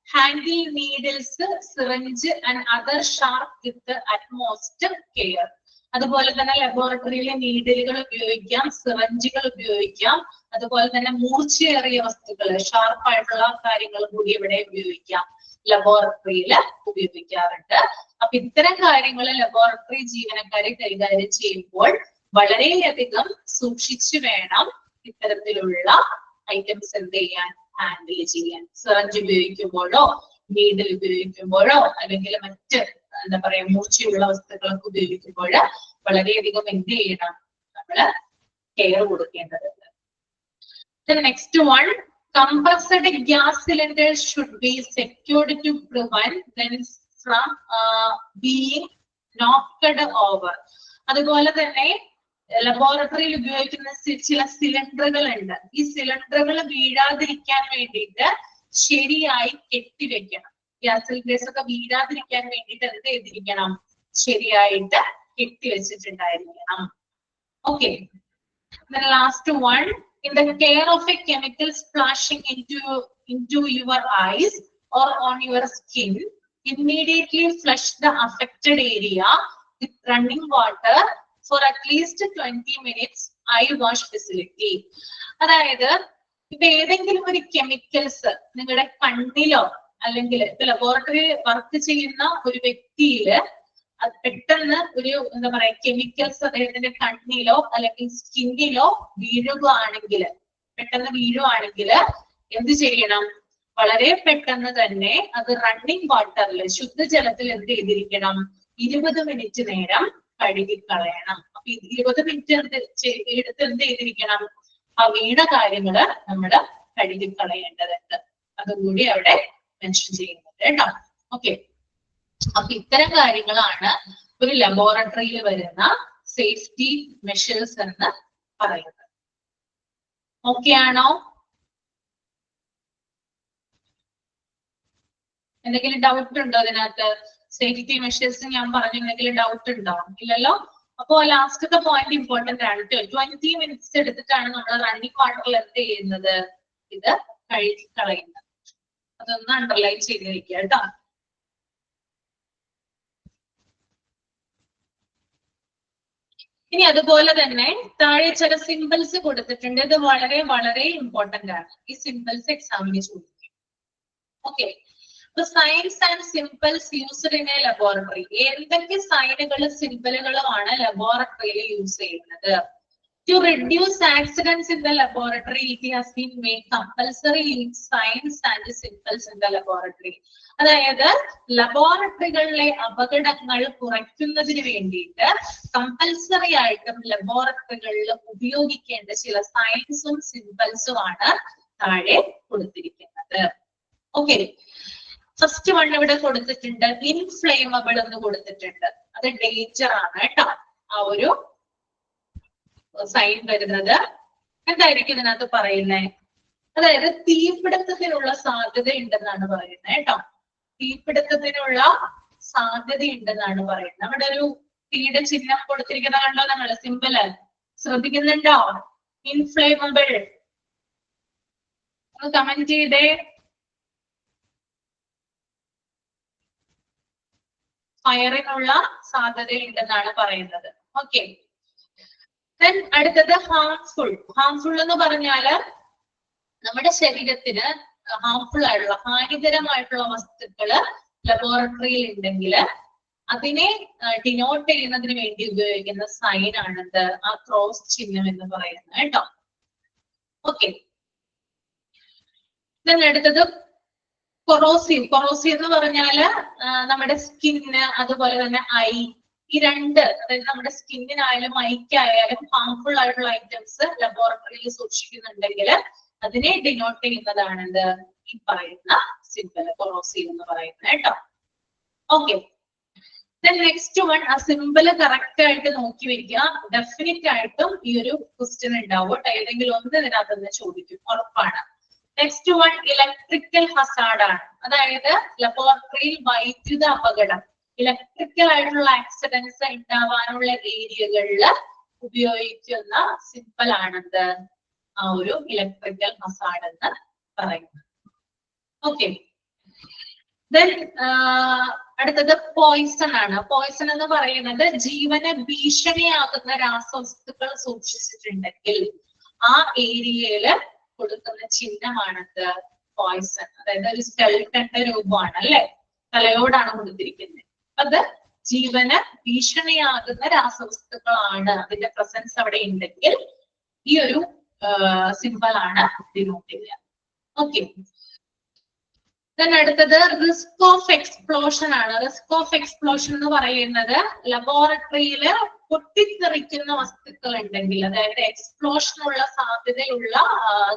handle needles, syringe and other sharp with the utmost care. അതുപോലെ തന്നെ ലബോറട്ടറിയിലെ നീഡിലുകൾ ഉപയോഗിക്കാം, സിറഞ്ചുകൾ ഉപയോഗിക്കാം, അതുപോലെ തന്നെ മൂർച്ചയേറിയ വസ്തുക്കൾ, ഷാർപ്പായിട്ടുള്ള കാര്യങ്ങൾ കൂടി ഇവിടെ ഉപയോഗിക്കാം, ലബോറട്ടറിയിൽ ഉപയോഗിക്കാറുണ്ട്. അപ്പൊ ഇത്തരം കാര്യങ്ങൾ ലബോറട്ടറി ജീവനക്കാരെ കൈകാര്യം ചെയ്യുമ്പോൾ വളരെയധികം സൂക്ഷിച്ചു വേണം ഇത്തരത്തിലുള്ള ഐറ്റംസ് എന്ത് ചെയ്യാൻ, ഹാൻഡിൽ ചെയ്യാൻ. സിറഞ്ച് ഉപയോഗിക്കുമ്പോഴോ നീഡിൽ ഉപയോഗിക്കുമ്പോഴോ അല്ലെങ്കിൽ മറ്റ് എന്താ പറയാ മൂർച്ചയുള്ള വസ്തുക്കളൊക്കെ ഉപയോഗിക്കുമ്പോൾ വളരെയധികം എന്ത് ചെയ്യണം, നമ്മള് കെയർ കൊടുക്കേണ്ടതുണ്ട്. Next one, compressed gas cylinders should be secured to prevent them from being knocked over. അതുപോലെ തന്നെ ലബോറട്ടറിയിൽ ഉപയോഗിക്കുന്ന ചില സിലിണ്ടറുകൾ ഉണ്ട്. ഈ സിലിണ്ടറുകൾ വീഴാതിരിക്കാൻ വേണ്ടിയിട്ട് ശരിയായി കെട്ടിവെക്കണം. ഗ്യാസ് സിലിണ്ടേഴ്സ് ഒക്കെ വീഴാതിരിക്കാൻ വേണ്ടിയിട്ട് എന്ത് ചെയ്തിരിക്കണം, ശരിയായിട്ട് കെട്ടിവെച്ചിട്ടുണ്ടായിരിക്കണം. Okay, last one, in the care of a chemical splashing into your eyes or on your skin, immediately flush the affected area with running water for at least 20 minutes eye wash facility. അതായത് ഇപ്പൊ ഏതെങ്കിലും ഒരു chemicals നിങ്ങളുടെ കണ്ണിലോ അല്ലെങ്കിൽ laboratory work ചെയ്യുന്ന ഒരു വ്യക്തിയില് പെട്ടെന്ന് ഒരു എന്താ പറയാ കെമിക്കൽസ് അദ്ദേഹത്തിന്റെ കണ്ണിലോ അല്ലെങ്കിൽ സ്കിന്നിലോ വീഴുകയാണെങ്കിൽ, പെട്ടെന്ന് വീഴുകയാണെങ്കിൽ എന്ത് ചെയ്യണം, വളരെ പെട്ടെന്ന് തന്നെ അത് റണ്ണിങ് വാട്ടറിൽ, ശുദ്ധജലത്തിൽ എന്ത് ചെയ്തിരിക്കണം, 20 മിനിറ്റ് നേരം കഴുകിക്കളയണം. അപ്പൊ 20 മിനിറ്റ് എടുത്ത് എന്ത് ചെയ്തിരിക്കണം, ആ വീണ കാര്യങ്ങള് നമ്മള് കഴുകിക്കളയേണ്ടതുണ്ട്. അതുകൂടി അവിടെ മെൻഷൻ ചെയ്യുന്നുണ്ട് കേട്ടോ. ഓക്കെ, അപ്പൊ ഇത്തരം കാര്യങ്ങളാണ് ഒരു ലബോറട്ടറിയിൽ വരുന്ന സേഫ്റ്റി മെഷേഴ്സ് എന്ന് പറയുന്നത്. ഓക്കെ ആണോ? എന്തെങ്കിലും ഡൗട്ട് ഉണ്ടോ അതിനകത്ത്? സേഫ്റ്റി മെഷേഴ്സ് ഞാൻ പറഞ്ഞു, എന്തെങ്കിലും ഡൗട്ട് ഉണ്ടോ? ഇല്ലല്ലോ. അപ്പോ ലാസ്റ്റത്തെ പോയിന്റ് ഇമ്പോർട്ടന്റ് ആണ്. 20 മിനിറ്റ്സ് എടുത്തിട്ടാണ് നമ്മൾ റണ്ണിങ് വാട്ടറിൽ എന്ത് ചെയ്യുന്നത്, ഇത് കഴുകി കളയുന്നത്. അതൊന്ന് അണ്ടർലൈൻ ചെയ്ത് വെക്കുക കേട്ടോ. ഇനി അതുപോലെ തന്നെ താഴെ ചില സിമ്പിൾസ് കൊടുത്തിട്ടുണ്ട്. ഇത് വളരെ വളരെ ഇമ്പോർട്ടന്റ് ആണ്. ഈ സിമ്പിൾസ് എക്സാമിന് ചോദിക്കും. ഓക്കെ, അപ്പൊ signs and symbols used in a laboratory. എന്തൊക്കെ സൈനുകളും സിമ്പിളുകളും ആണ് ലബോറട്ടറിയിൽ യൂസ് ചെയ്യുന്നത്? To reduce accidents in the laboratory, it has been made compulsory in science and symbols in the laboratory. അതായത് ലബോറട്ടറികളിലെ അപകടങ്ങൾ കുറയ്ക്കുന്നതിന് വേണ്ടിയിട്ട് കമ്പൽസറി ആയിട്ടും ലബോറട്ടറികളിൽ ഉപയോഗിക്കേണ്ട ചില സയൻസും സിമ്പിൾസും ആണ് താഴെ കൊടുത്തിരിക്കുന്നത്. ഓക്കെ, ഫസ്റ്റ് വൺ ഇവിടെ കൊടുത്തിട്ടുണ്ട്, ഇൻഫ്ലേമബിൾ എന്ന് കൊടുത്തിട്ടുണ്ട്. അത് ഡേഞ്ചർ ആണ് കേട്ടോ. ആ ഒരു സൈൻ വരുന്നത്. എന്തായിരിക്കും ഇതിനകത്ത് പറയുന്നത്? അതായത് തീപിടുത്തത്തിനുള്ള സാധ്യത ഉണ്ടെന്നാണ് പറയുന്നത് കേട്ടോ. തീപിടുത്തത്തിനുള്ള സാധ്യത ഉണ്ടെന്നാണ് പറയുന്നത്. അവിടെ ഒരു തീയുടെ ചിഹ്നം കൊടുത്തിരിക്കുന്ന കണ്ടോ നമ്മള്, സിമ്പിള് ശ്രദ്ധിക്കുന്നുണ്ടോ? ഇൻഫ്ലേമബിൾ. ഒന്ന് കമന്റ് ചെയ്തേ. ഫയറിനുള്ള സാധ്യതയുണ്ടെന്നാണ് പറയുന്നത്. ഓക്കെ. അടുത്തത് ഹാംഫുൾ. ഹാംഫുൾ എന്ന് പറഞ്ഞാല് നമ്മുടെ ശരീരത്തിന് ഹാംഫുൾ ആയിട്ടുള്ള ഹാനികരമായിട്ടുള്ള വസ്തുക്കള് ലബോറട്ടറിയിൽ ഉണ്ടെങ്കിൽ അതിനെ ഡിനോട്ട് ചെയ്യുന്നതിന് വേണ്ടി ഉപയോഗിക്കുന്ന സൈൻ ആണിത്, ആ ക്രോസ് ചിഹ്നം എന്ന് പറയുന്നത് കേട്ടോ. ഓക്കെ. അടുത്തത് കൊറോസീവ്. കൊറോസീവ് എന്ന് പറഞ്ഞാല് നമ്മുടെ സ്കിന്ന് അതുപോലെ തന്നെ ഐ, ഈ രണ്ട്, അതായത് നമ്മുടെ സ്കിന്നിനായാലും ഐക്കായാലും ഹാർംഫുൾ ആയിട്ടുള്ള ഐറ്റംസ് ലബോറട്ടറിയിൽ സൂക്ഷിക്കുന്നുണ്ടെങ്കിൽ അതിനെ ഡിനോട്ട് ചെയ്യുന്നതാണെന്ത്, ഈ പറയുന്ന സിമ്പിൾ കൊറോസീവ് എന്ന് പറയുന്നത് കേട്ടോ. ഓക്കെ. നെക്സ്റ്റ് വൺ, ആ സിമ്പിള് കറക്റ്റ് ആയിട്ട് നോക്കി വെക്കുക. ഡെഫിനറ്റ് ആയിട്ടും ഈ ഒരു ക്വസ്റ്റ്യൻ ഉണ്ടാവും, ഏതെങ്കിലും ഒന്ന് ഇതിനകത്ത് നിന്ന് ചോദിക്കും, ഉറപ്പാണ്. നെക്സ്റ്റ് വൺ ഇലക്ട്രിക്കൽ ഹസാർഡ് ആണ്. അതായത് ലബോറട്ടറിയിൽ വൈദ്യുത അപകടം, ഇലക്ട്രിക്കൽ ആയിട്ടുള്ള ആക്സിഡൻസ് ഉണ്ടാവാനുള്ള ഏരിയകളിൽ ഉപയോഗിക്കുന്ന സിമ്പിൾ ആണെന്ത്, ആ ഒരു ഇലക്ട്രിക്കൽ ഹസാർഡ് എന്ന് പറയുന്നത്. ഓക്കെ. അടുത്തത് പോയിസൺ ആണ്. പോയിസൺ എന്ന് പറയുന്നത് ജീവന് ഭീഷണിയാകുന്ന രാസവസ്തുക്കൾ സൂക്ഷിച്ചിട്ടുണ്ടെങ്കിൽ ആ ഏരിയയില് കൊടുക്കുന്ന ചിഹ്നമാണത് പോയിസൺ. അതായത് ഒരു സ്കെൽട്ടന്റെ രൂപമാണ് അല്ലെ, തലയോടാണ് കൊടുത്തിരിക്കുന്നത്. അത് ജീവന് ഭീഷണിയാകുന്ന രാസവസ്തുക്കളാണ്, അതിന്റെ പ്രസൻസ് അവിടെ ഉണ്ടെങ്കിൽ ഈ ഒരു സിമ്പിൾ ആണ് ഡിനോട്ട് ചെയ്യുക. ഓക്കെ. അടുത്തത് റിസ്ക് ഓഫ് എക്സ്പ്ലോഷൻ ആണ്. റിസ്ക് ഓഫ് എക്സ്പ്ലോഷൻ എന്ന് പറയുന്നത് ലബോറട്ടറിയില് പൊട്ടിത്തെറിക്കുന്ന വസ്തുക്കൾ ഉണ്ടെങ്കിൽ, അതായത് എക്സ്പ്ലോഷനുള്ള സാധ്യതയുള്ള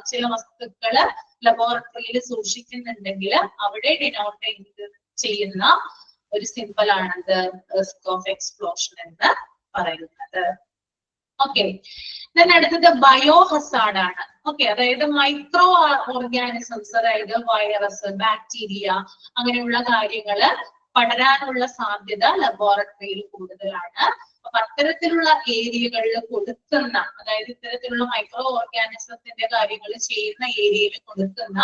ചില വസ്തുക്കള് ലബോറട്ടറിയിൽ സൂക്ഷിക്കുന്നുണ്ടെങ്കിൽ അവിടെ ഡിനോട്ട് ചെയ്യുന്ന ഒരു സിമ്പിൾ ആണത് റിസ്ക് ഓഫ് എക്സ്പ്ലോഷൻ എന്ന് പറയുന്നത്. ഓക്കെ. അടുത്തത് ബയോ ഹസാർഡ് ആണ്. ഓക്കെ. അതായത് മൈക്രോ ഓർഗാനിസംസ്, അതായത് വൈറസ്, ബാക്ടീരിയ അങ്ങനെയുള്ള കാര്യങ്ങള് പടരാനുള്ള സാധ്യത ലബോറട്ടറിയിൽ കൂടുതലാണ്. അപ്പൊ അത്തരത്തിലുള്ള ഏരിയകളിൽ കൊടുക്കുന്ന, അതായത് ഇത്തരത്തിലുള്ള മൈക്രോ ഓർഗാനിസത്തിന്റെ കാര്യങ്ങൾ ചെയ്യുന്ന ഏരിയയിൽ കൊടുക്കുന്ന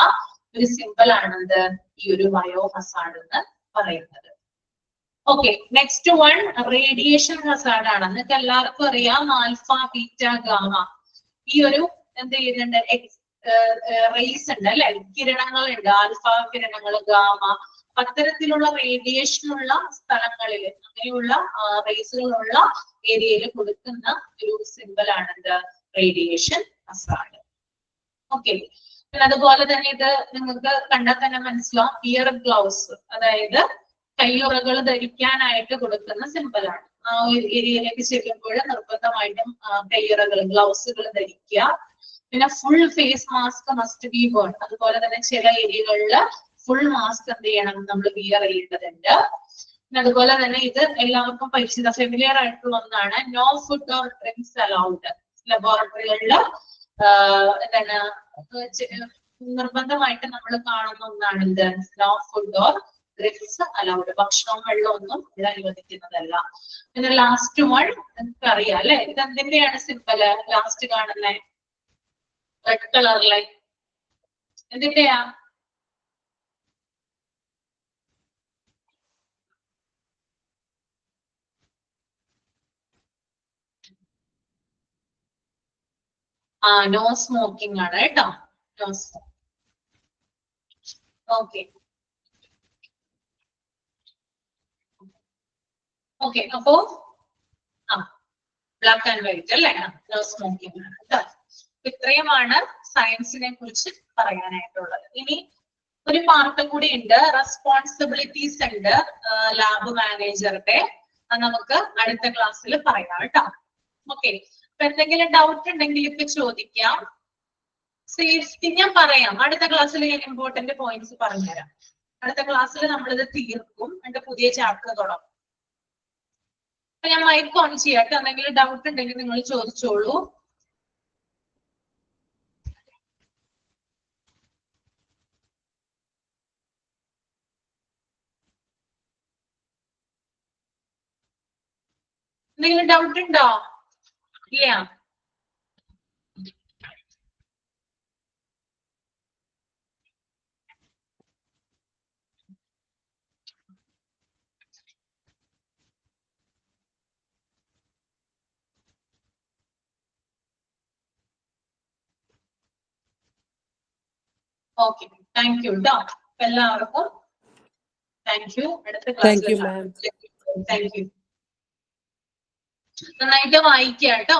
ഒരു സിമ്പിൾ ആണത് ഈ ഒരു ബയോ ഹസാർഡ് എന്ന് പറയുന്നത്. Okay. Next one radiation Hazard ആണ്. നിങ്ങൾക്ക് എല്ലാവർക്കും അറിയാം ആൽഫ, ബീറ്റ, ഗാമ. ഈ ഒരു എന്ത് ചെയ്യുന്നുണ്ട്, റേസ് ഉണ്ട് അല്ലെ, കിരണങ്ങളുണ്ട്, ആൽഫ കിരണങ്ങൾ, ഗാമ. അത്തരത്തിലുള്ള റേഡിയേഷനുള്ള സ്ഥലങ്ങളിൽ, അങ്ങനെയുള്ള റേസുകളുള്ള ഏരിയയിൽ കൊടുക്കുന്ന ഒരു സിമ്പിൾ ആണെന്ത്, റേഡിയേഷൻ ഹസാർഡ്. ഓക്കെ. പിന്നെ അതുപോലെ തന്നെ ഇത് നിങ്ങൾക്ക് കണ്ടാൽ തന്നെ മനസ്സിലാവും, ഇയർ ഗ്ലൗസ്, അതായത് കയ്യുറകൾ ധരിക്കാനായിട്ട് കൊടുക്കുന്ന സിമ്പിൾ ആണ്. ആ ഒരു ഏരിയയിലേക്ക് ചെല്ലുമ്പോൾ നിർബന്ധമായിട്ടും കയ്യുറകൾ, ഗ്ലൗസുകൾ ധരിക്കുക. പിന്നെ full face mask must be worn. അതുപോലെ തന്നെ ചില ഏരിയകളിൽ ഫുൾ മാസ്ക് എന്ത് ചെയ്യണം, നമ്മൾ വിയർ ചെയ്യേണ്ടതുണ്ട്. പിന്നെ അതുപോലെ തന്നെ ഇത് എല്ലാവർക്കും പരിചിത, ഫെമിലിയർ ആയിട്ടുള്ള ഒന്നാണ്, no food or drinks allowed. ലബോറട്ടറികളിൽ എന്താണ് നിർബന്ധമായിട്ട് നമ്മൾ കാണുന്ന ഒന്നാണ് ഇത്, no food or drinks allowed. ഭക്ഷണവും വെള്ളവും ഒന്നും ഇവിടെ അനുവദിക്കുന്നതല്ല. പിന്നെ ലാസ്റ്റ് വൺ നിങ്ങൾക്ക് അറിയാം അല്ലെ, ഇത് എന്തിന്റെയാണ് സിമ്പിള് ലാസ്റ്റ് കാണുന്നത്, റെഡ് കളറിലെ എന്തിന്റെയാ? നോ സ്മോക്കിംഗ് ആണ് കേട്ടോ, നോ സ്മോക്കിംഗ്. ഓക്കെ. ഓക്കെ. അപ്പോ ബ്ലാക്ക് ആൻഡ് വൈറ്റ് അല്ലെ, നോ സ്മോക്കിംഗ് ആണ് കേട്ടോ. ഇത്രയുമാണ് സയൻസിനെ കുറിച്ച് പറയാനായിട്ടുള്ളത്. ഇനി ഒരു പാർട്ട് കൂടി ഉണ്ട്, റെസ്പോൺസിബിലിറ്റീസ് ഉണ്ട് ലാബ് മാനേജറുടെ. നമുക്ക് അടുത്ത ക്ലാസ്സിൽ പറയാം കേട്ടോ. ഓക്കെ. അപ്പൊ എന്തെങ്കിലും ഡൗട്ട് ഉണ്ടെങ്കിൽ ഇപ്പൊ ചോദിക്കാം. സേഫ്റ്റി ഞാൻ പറയാം, അടുത്ത ക്ലാസ്സിൽ ഞാൻ ഇമ്പോർട്ടന്റ് പോയിന്റ്സ് പറഞ്ഞുതരാം. അടുത്ത ക്ലാസ്സിൽ നമ്മളിത് തീർക്കും, എന്റെ പുതിയ ചാപ്റ്റർ തുടങ്ങും. അപ്പൊ ഞാൻ മൈക്ക് ഓൺ ചെയ്യാം. എന്തെങ്കിലും ഡൗട്ട് ഉണ്ടെങ്കിൽ നിങ്ങൾ ചോദിച്ചോളൂ. എന്തെങ്കിലും ഡൗട്ട് ഉണ്ടോ? ഇല്ല. ഓക്കെ, താങ്ക് യു കേട്ടോ എല്ലാവർക്കും. Thank you. അടുത്ത ക്ലാസ്സിൽ താങ്ക് യു. നന്നായിട്ട് വായിക്കാം കേട്ടോ.